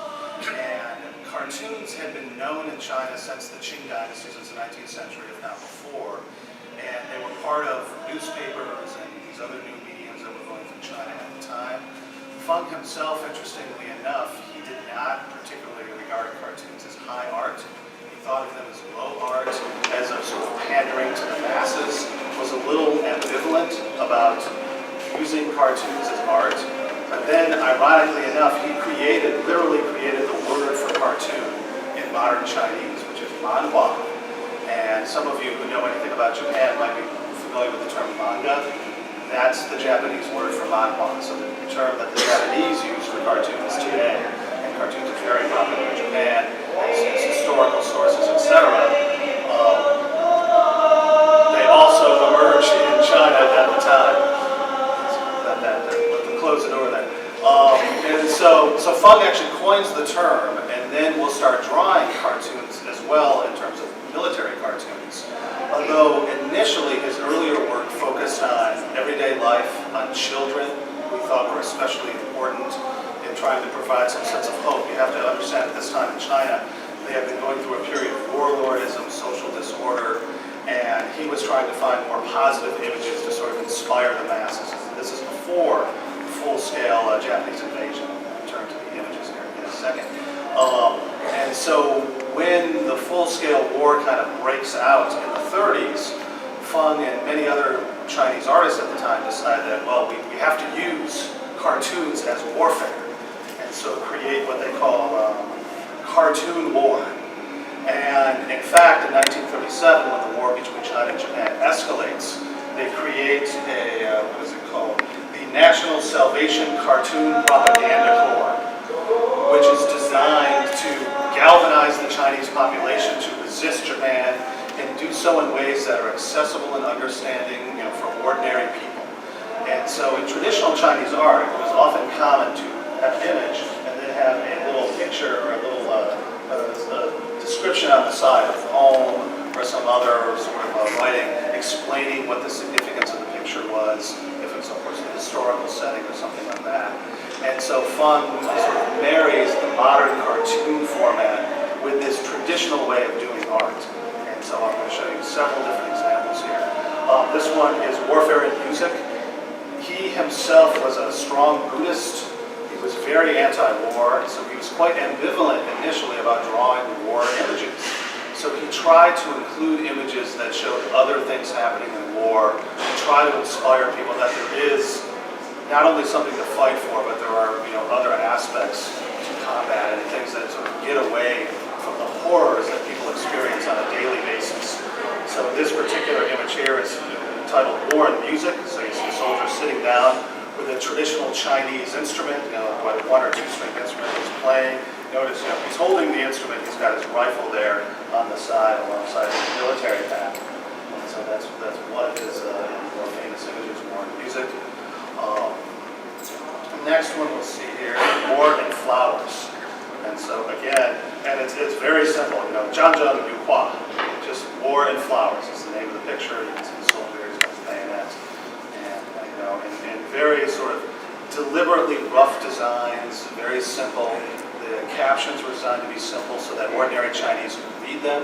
And cartoons had been known in China since the Qing dynasty, since the 19th century, if not before. And they were part of newspapers and these other new mediums that were going through China at the time. Feng himself, interestingly enough, he did not particularly regard cartoons as high art. He thought of them as low art, as a sort of pandering to the masses, was a little ambivalent about using cartoons as art. But then, ironically enough, he literally created the word for cartoon in modern Chinese, which is manhua. And some of you who know anything about Japan might be familiar with the term manga. That's the Japanese word for manhwa, so the term that the Japanese use for cartoons today. And cartoons are very popular in Japan, as historical sources, etc. They also emerged in China at the time. Close the door there. And so Feng actually coins the term, and then we'll start drawing cartoons as well in terms of military cartoons. Although initially his earlier work focused on everyday life, on children, we thought were especially important in trying to provide some sense of hope. You have to understand at this time in China, they had been going through a period of warlordism, social disorder, and he was trying to find more positive images to sort of inspire the masses. This is before full-scale Japanese invasion. I'll turn to the images here in a second. And so when the full-scale war kind of breaks out in the 30s, Feng and many other Chinese artists at the time decided that, well, we have to use cartoons as warfare, and so create what they call cartoon war. And in fact, in 1937, when the war between China and Japan escalates, they create a, what is it called? National Salvation Cartoon Propaganda Corps, which is designed to galvanize the Chinese population to resist Japan and do so in ways that are accessible and understanding, for ordinary people. And so in traditional Chinese art, it was often common to have an image and then have a little picture or a little description on the side, a poem or some other sort of writing explaining what the significance of the picture was, if it's of course a historical setting or something like that. And so Feng sort of marries the modern cartoon format with this traditional way of doing art. And so I'm going to show you several different examples here. This one is Warfare in Music. He himself was a strong Buddhist. He was very anti-war, so he was quite ambivalent initially about drawing war images. So he tried to include images that showed other things happening in war, and try to inspire people that there is not only something to fight for, but there are other aspects to combat and things that sort of get away from the horrors that people experience on a daily basis. So this particular image here is entitled War and Music. So you see a soldier sitting down with a traditional Chinese instrument, whether 1 or 2 string instrument he's playing. Notice, he's holding the instrument, he's got his rifle there on the side alongside his military pack. And so that's one of his more famous images, War and Music. Next one we'll see here is War and Flowers. And so again, and it's very simple, Zhangzheng Yuhua, just War and Flowers is the name of the picture. You can see the soldiers with the bayonets, and very sort of deliberately rough designs, very simple. The captions were designed to be simple so that ordinary Chinese could read them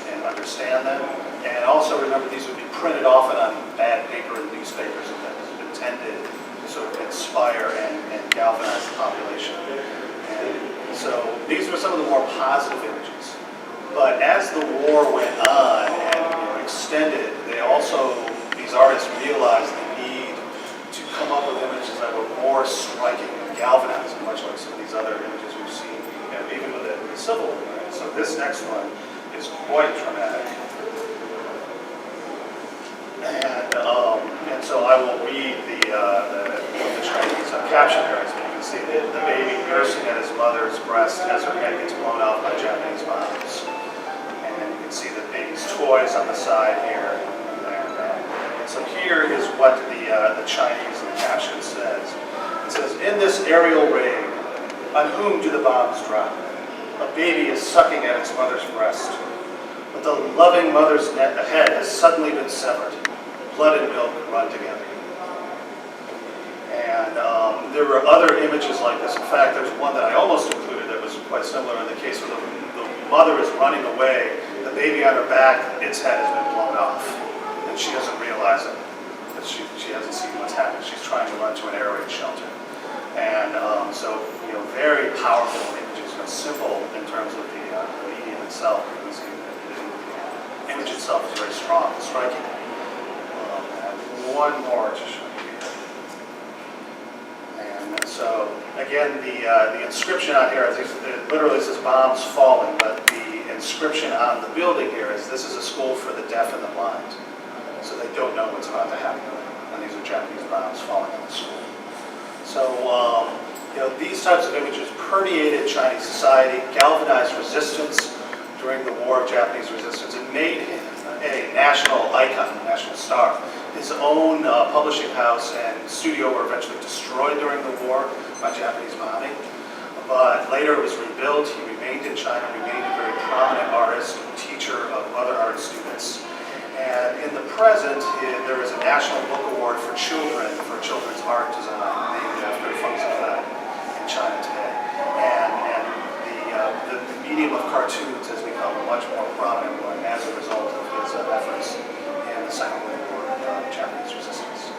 and understand them. And also remember, these would be printed often on bad paper in newspapers, and that was intended to sort of inspire and galvanize the population. And so these were some of the more positive images. But as the war went on and extended, these artists realized the need to come up with images that were more striking and galvanizing, much like some of these other images we've seen, even with the Civil War. Right? So this next one is quite dramatic. And so I will read the Chinese caption here. So you can see the baby nursing at his mother's breast as her head gets blown off by Japanese bombs. And then you can see the baby's toys on the side here. And so here is what the Chinese in the caption says. It says, "In this aerial raid, on whom do the bombs drop? A baby is sucking at its mother's breast. But the loving mother's head has suddenly been severed. Blood and milk run together." And there were other images like this. In fact, there's one that I almost included that was quite similar in the case where the mother is running away, the baby on her back, its head has been blown off. And she doesn't realize it, because she hasn't seen what's happened. She's trying to run to an air raid shelter. And so, very powerful images, simple in terms of the medium itself. You can see the image itself is very strong and striking. And one more to show you here. And so, again, the inscription on here, it literally says bombs falling, but the inscription on the building here is, "This is a school for the deaf and the blind." So they don't know what's about to happen. And these are Japanese bombs falling on the school. So, these types of images permeated Chinese society, galvanized resistance during the War of Japanese Resistance, and made him a national icon, a national star. His own publishing house and studio were eventually destroyed during the war by Japanese bombing. But later it was rebuilt. He remained in China, remained a very prominent artist, teacher of other art students. And in the present, there is a National Book Award for children, for children's art design, named after Feng Zhifan in China today. And the medium of cartoons has become a much more prominent one as a result of his efforts in the Second World War of Japanese resistance.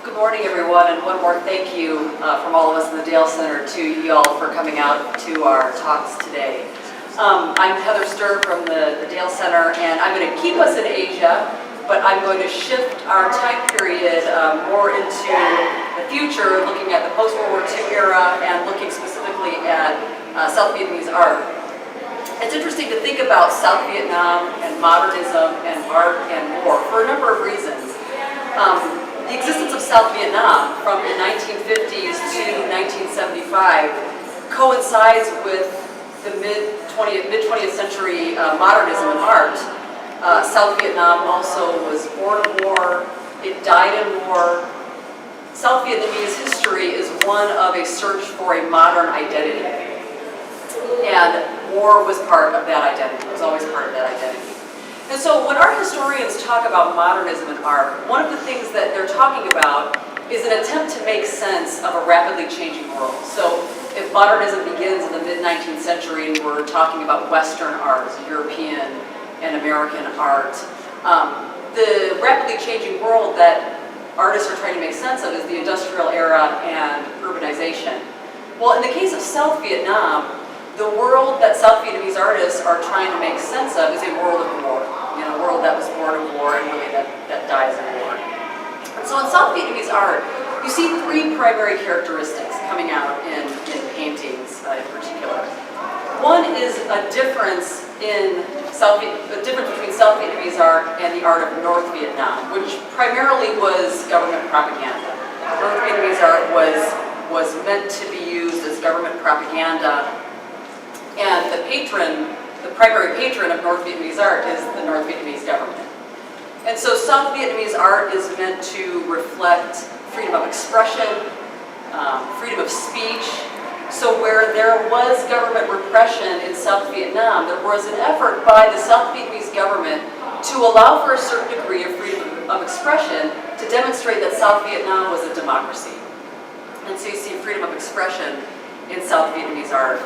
Good morning, everyone, and one more thank you from all of us in the Dale Center to you all for coming out to our talks today. I'm Heather Stur from the Dale Center, and I'm going to keep us in Asia, but I'm going to shift our time period more into the future, looking at the post-World War II era and looking specifically at South Vietnamese art. It's interesting to think about South Vietnam and modernism and art and war for a number of reasons. The existence of South Vietnam from the 1950s to 1975 coincides with the mid-20th century modernism in art. South Vietnam also was born in war, it died in war. South Vietnamese history is one of a search for a modern identity. And war was part of that identity, it was always part of that identity. And so when our historians talk about modernism in art, one of the things that they're talking about is an attempt to make sense of a rapidly changing world. So if modernism begins in the mid-19th century and we're talking about Western art, European and American art, the rapidly changing world that artists are trying to make sense of is the industrial era and urbanization. Well, in the case of South Vietnam, the world that South Vietnamese artists are trying to make sense of is a world of war. You know, a world that was born of war and really that dies in war. And so in South Vietnamese art, you see three primary characteristics coming out in paintings in particular. One is a difference between South Vietnamese art and the art of North Vietnam, which primarily was government propaganda. North Vietnamese art was meant to be used as government propaganda, and the primary patron of North Vietnamese art is the North Vietnamese government. And so South Vietnamese art is meant to reflect freedom of expression, freedom of speech. So where there was government repression in South Vietnam, there was an effort by the South Vietnamese government to allow for a certain degree of freedom of expression to demonstrate that South Vietnam was a democracy. And so you see freedom of expression in South Vietnamese art.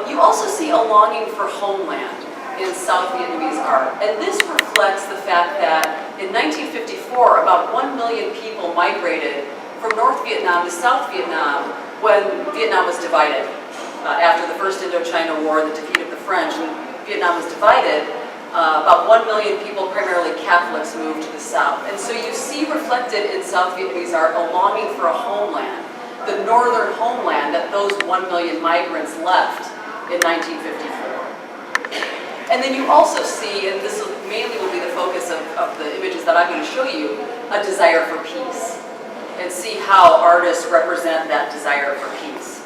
You also see a longing for homeland in South Vietnamese art. And this reflects the fact that in 1954, about 1 million people migrated from North Vietnam to South Vietnam when Vietnam was divided. After the First Indochina War, the defeat of the French, and Vietnam was divided, about 1 million people, primarily Catholics, moved to the South. And so you see reflected in South Vietnamese art a longing for a homeland, the northern homeland that those 1 million migrants left in 1954. And then you also see, and this mainly will be the focus of the images that I'm going to show you, a desire for peace, and see how artists represent that desire for peace.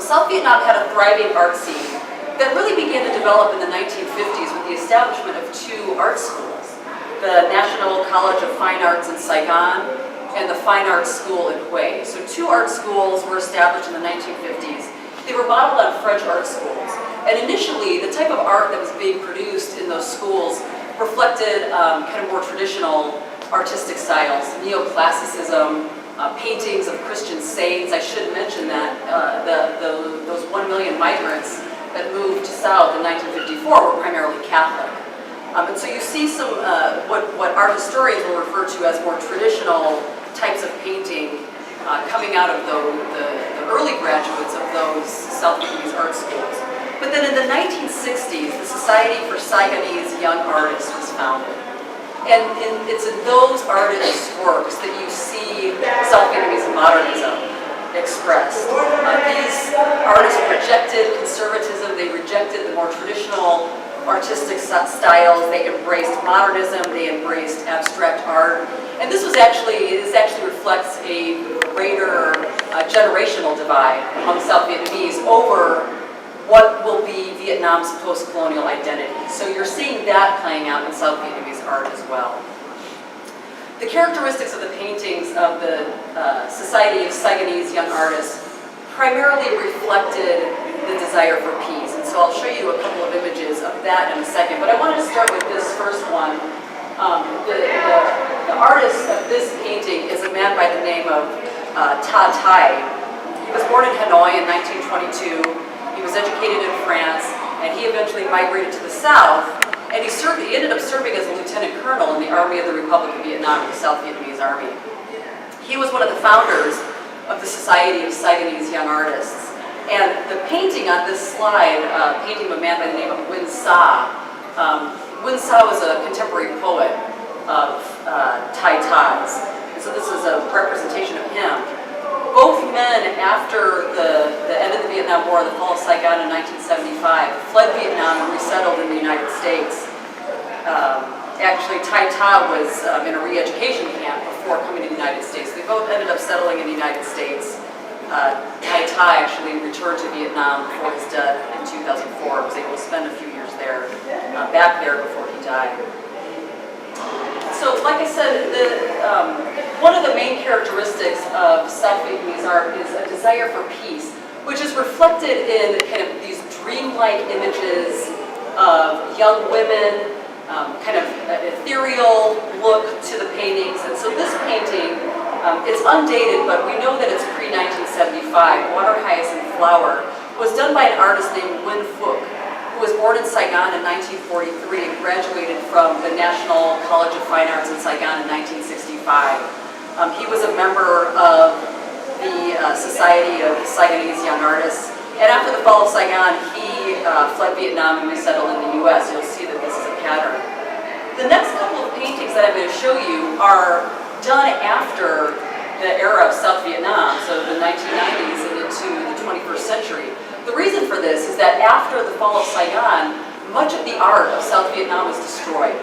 South Vietnam had a thriving art scene that really began to develop in the 1950s with the establishment of two art schools, the National College of Fine Arts in Saigon and the Fine Arts School in Hue. So two art schools were established in the 1950s. They were modeled on French art schools. And initially, the type of art that was being produced in those schools reflected kind of more traditional artistic styles, neoclassicism, paintings of Christian saints. I should mention that those 1 million migrants that moved south in 1954 were primarily Catholic. And so you see some, what art historians will refer to as more traditional types of painting coming out of the early graduates of those South Vietnamese art schools. But then in the 1960s, the Society for Saigonese Young Artists was founded. And it's in those artists' works that you see South Vietnamese modernism expressed. These artists rejected conservatism, they rejected the more traditional artistic styles, they embraced modernism, they embraced abstract art. And this actually reflects a greater generational divide among South Vietnamese over what will be Vietnam's post-colonial identity. So you're seeing that playing out in South Vietnamese art as well. The characteristics of the paintings of the Society of Saigonese Young Artists primarily reflected the desire for peace. And so I'll show you a couple of images of that in a second. But I wanted to start with this first one. The artist of this painting is a man by the name of Ta Tai. He was born in Hanoi in 1922. He was educated in France, and he eventually migrated to the South, and he ended up serving as a lieutenant colonel in the Army of the Republic of Vietnam, the South Vietnamese Army. He was one of the founders of the Society of Saigonese Young Artists. And the painting on this slide, painting of a man by the name of Wiest. Wiest was a contemporary poet of Tai Tai's. And so this is a representation of him. Both men, after the end of the Vietnam War, the fall of Saigon in 1975, fled Vietnam and resettled in the United States. Actually, Tai Tai was in a re-education camp before coming to the United States. They both ended up settling in the United States. Tai Tai actually returned to Vietnam before his death in 2004. Was able to spend a few years there, back there before he died. So, like I said, one of the main characteristics of South Vietnamese art is a desire for peace, which is reflected in kind of these dreamlike images of young women, kind of an ethereal look to the paintings. And so this painting, it's undated, but we know that it's pre-1975. Water Hyacinth Flower was done by an artist named Nguyen Phuc. who was born in Saigon in 1943 and graduated from the National College of Fine Arts in Saigon in 1965. He was a member of the Society of Saigonese Young Artists, and after the fall of Saigon, he fled Vietnam and resettled in the U.S. You'll see that this is a pattern. The next couple of paintings that I'm going to show you are done after the era of South Vietnam, so the 1990s and into the 21st century. The reason for this is that after the fall of Saigon, much of the art of South Vietnam was destroyed.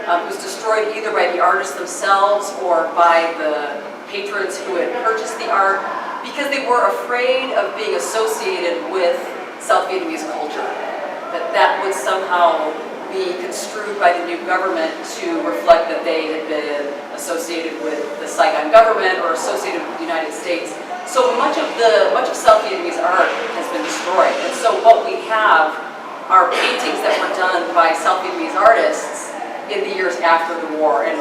It was destroyed either by the artists themselves or by the patrons who had purchased the art because they were afraid of being associated with South Vietnamese culture, that would somehow be construed by the new government to reflect that they had been associated with the Saigon government or associated with the United States. So much of South Vietnamese art has been destroyed. And so what we have are paintings that were done by South Vietnamese artists in the years after the war, and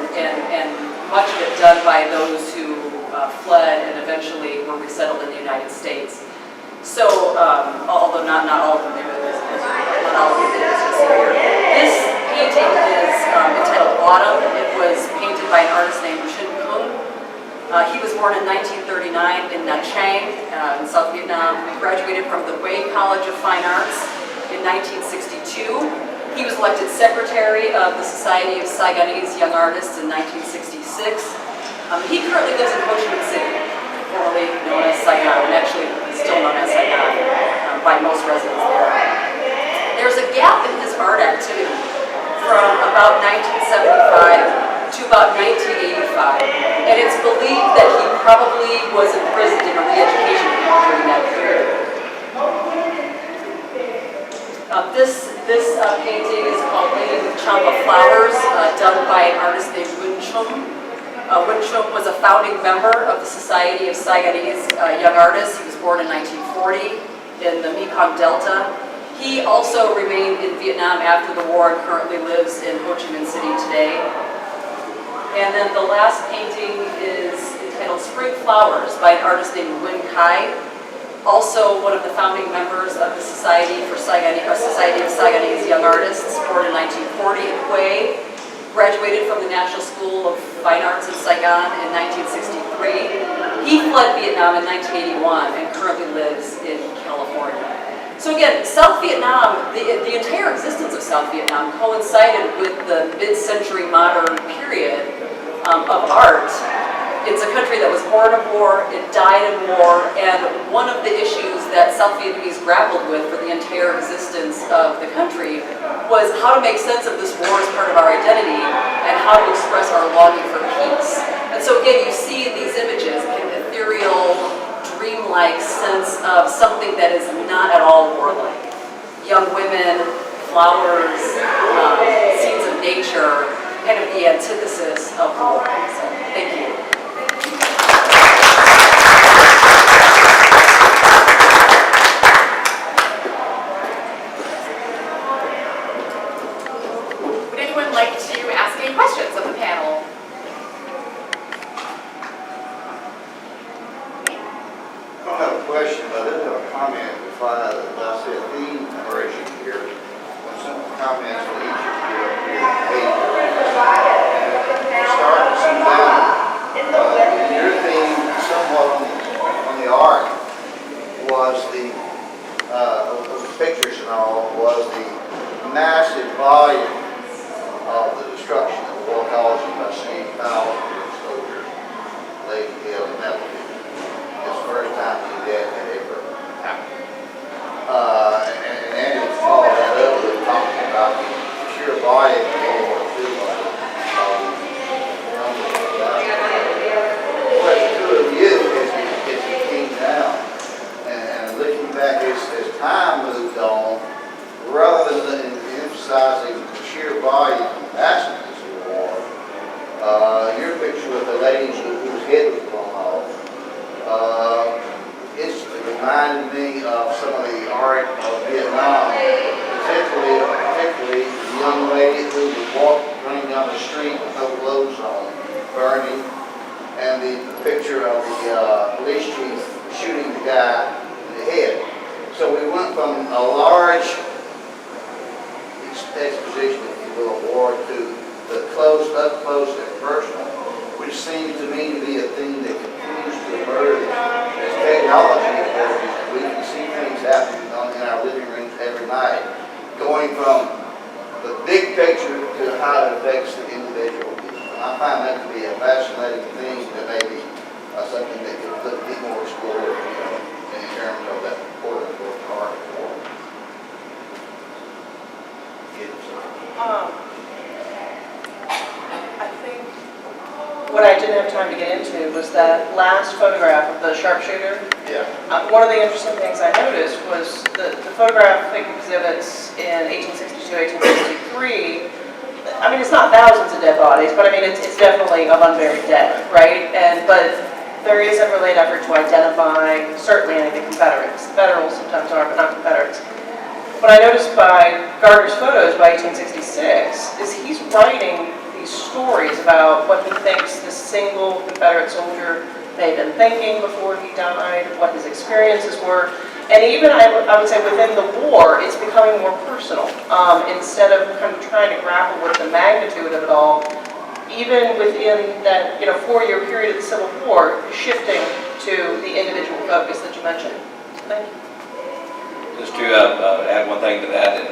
much of it done by those who fled and eventually were resettled in the United States. So, although not all of them, not all of them did this here. This painting is entitled Autumn. It was painted by an artist named Chin Kung. He was born in 1939 in Nha Trang, in South Vietnam. He graduated from the Wiest College of Fine Arts in 1962. He was elected secretary of the Society of Saigonese Young Artists in 1966. He currently lives in Ho Chi Minh City, formerly known as Saigon, and actually still known as Saigon by most residents there. There's a gap in his art activity from about 1975 to about 1985, and it's believed that he probably was imprisoned in a re-education camp during that period. This painting is called Lady with Champa Flowers, done by an artist named Win Chum. Win Chum was a founding member of the Society of Saigonese Young Artists. He was born in 1940 in the Mekong Delta. He also remained in Vietnam after the war and currently lives in Ho Chi Minh City today. And then the last painting is entitled Spring Flowers by an artist named Win Kai, also one of the founding members of the Society of Saigonese Young Artists, born in 1940 in Hue. Graduated from the National School of Fine Arts in Saigon in 1963. He fled Vietnam in 1981 and currently lives in California. So again, South Vietnam, the entire existence of South Vietnam coincided with the mid-century modern period of art. It's a country that was born of war, it died in war, and one of the issues that South Vietnamese grappled with for the entire existence of the country was how to make sense of this war as part of our identity and how to express our longing for peace. And so again, you see in these images an ethereal, dreamlike sense of something that is not at all warlike. Young women, flowers, scenes of nature, kind of the antithesis of war. So, thank you. Like to ask any questions of the panel? I don't have a question, but I do have a comment to find out that I see a theme emerging here. When some comments on each of you up here start to see down. Your theme, somewhat on the art, was the pictures and all, was the massive volume of the destruction of the war colleges by sea, power, exposure, Lake Hill, and Melody. It's the first time that ever happened. And Andrew followed that up with talking about the sheer volume of World War II. The question to you as you came down and looking back as time moved on, rather than emphasizing the sheer volume of massacres of the war, your picture with the lady whose head was blown off, instantly reminded me of some of the art of Vietnam, particularly the young lady who was running down the street with no clothes on, burning, and the picture of the police chief shooting the guy in the head. So we went from a large exposition, if you will, award to the up close and personal, which seems to me to be a thing that continues to emerge as technology emerges. We can see things happening in our living rooms every night, going from the big picture to how it affects the individual. I find that to be a fascinating thing that may be something that could be more explored, in terms of that important part of the world. I think what I didn't have time to get into was that last photograph of the sharpshooter. Yeah. One of the interesting things I noticed was the photographic exhibits in 1862, 1863. I mean, it's not thousands of dead bodies, but I mean, it's definitely of unburied dead, right? But there is a relayed effort to identify certainly any of the Confederates. Federals sometimes are, but not Confederates. What I noticed by Gardner's photos by 1866 is he's writing these stories about what he thinks this single Confederate soldier may have been thinking before he died, what his experiences were. And even, I would say, within the war, it's becoming more personal. Instead of kind of trying to grapple with the magnitude of it all, even within that 4-year period of the Civil War, shifting to the individual focus that you mentioned. Thank you. Just to add one thing to that, in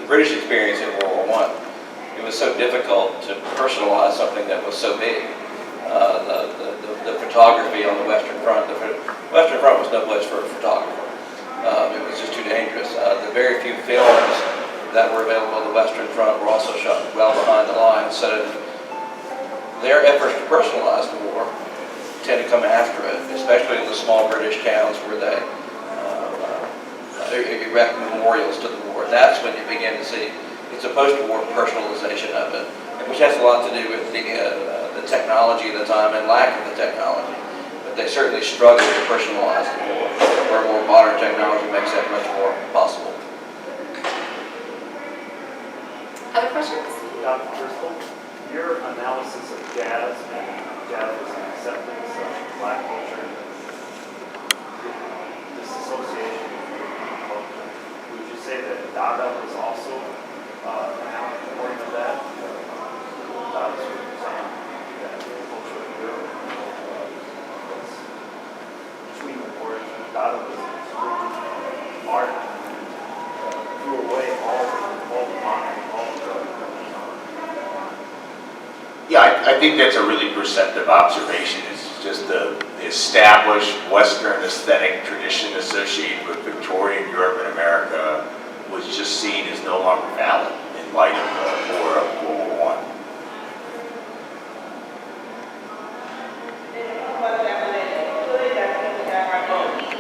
the British experience in World War I, it was so difficult to personalize something that was so big. The photography on the Western Front, the Western Front was no place for a photographer. It was just too dangerous. The very few films that were available on the Western Front were also shot well behind the lines, so their efforts to personalize the war tend to come after it, especially in the small British towns where they erect memorials to the war. That's when you begin to see it's a post-war personalization of it, which has a lot to do with the technology of the time and lack of the technology. But they certainly struggle to personalize the war, where more modern technology makes that much more possible. Other questions? Dr. Bristol, your analysis of jazz and jazz's acceptance of Black culture, this association with culture, would you say that Dada was also an outpouring of that? Dada was saying that culture in Europe was between the wars. Dada was art threw away all the modern, all the Yeah, I think that's a really perceptive observation. It's just the established Western aesthetic tradition associated with Victorian Europe and America was just seen as no longer valid in light of the war of World War I.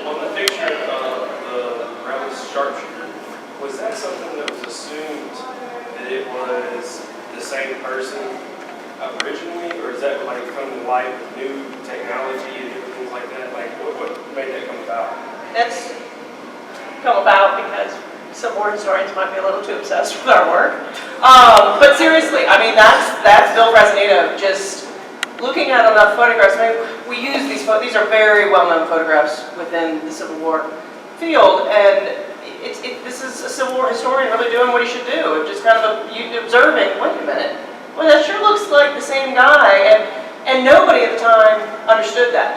On the picture of the Brown's sharpshooter, was that something that was assumed that it was the same person originally, or is that like come to light with new technology and different things like that? Like what made that come about? That's come about because some war historians might be a little too obsessed with our work. But seriously, I mean, that's Bill Fresnito just looking at enough photographs. I mean, we use these are very well-known photographs within the Civil War field, and this is a Civil War historian really doing what he should do, just kind of observing, wait a minute, well, that sure looks like the same guy, and nobody at the time understood that.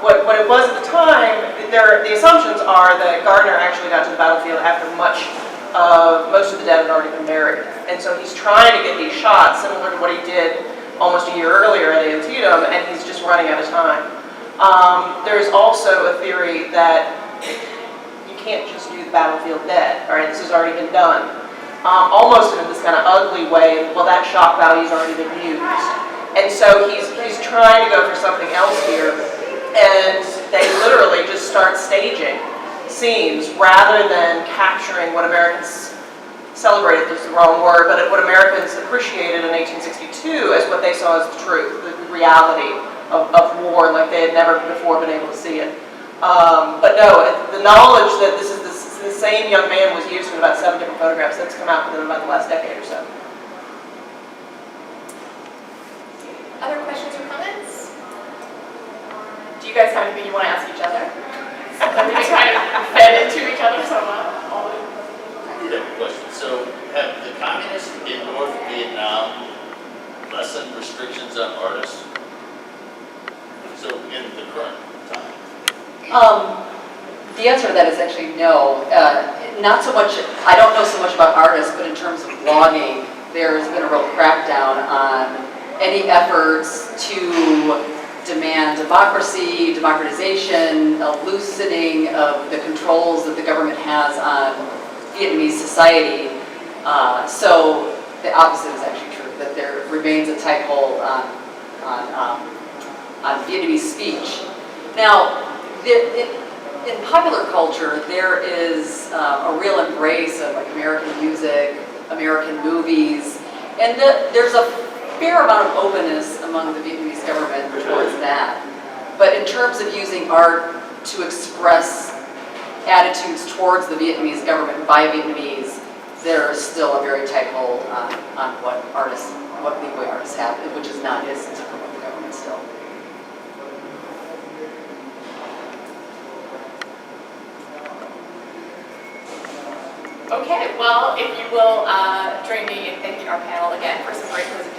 What it was at the time, the assumptions are that Gardner actually got to the battlefield after most of the dead had already been buried. And so he's trying to get these shots similar to what he did almost a year earlier at Antietam, and he's just running out of time. There's also a theory that you can't just do the battlefield dead, all right? This has already been done. Almost in this kind of ugly way, well, that shock value's already been used. And so he's trying to go for something else here, and they literally just start staging scenes rather than capturing what Americans celebrated, is the wrong word, but what Americans appreciated in 1862 as what they saw as the truth, the reality of war, like they had never before been able to see it. But no, the knowledge that this is the same young man was used in about 7 different photographs that's come out within about the last decade or so. Other questions or comments? Do you guys have anything you want to ask each other? Something we kind of fed into each other so well. do have a question. So have the communists in North Vietnam lessened restrictions on artists? So in the current time? The answer to that is actually no. Not so much, I don't know so much about artists, but in terms of blogging, there's been a real crackdown on any efforts to demand democracy, democratization, a loosening of the controls that the government has on Vietnamese society. So the opposite is actually true, that there remains a tight hold on Vietnamese speech. Now, in popular culture, there is a real embrace of like American music, American movies, and there's a fair amount of openness among the Vietnamese government towards that. But in terms of using art to express attitudes towards the Vietnamese government by Vietnamese, there is still a very tight hold on what leeway artists have, which is not is to promote the government still. Okay, well, if you will join me in thanking our panel again for some great presentations.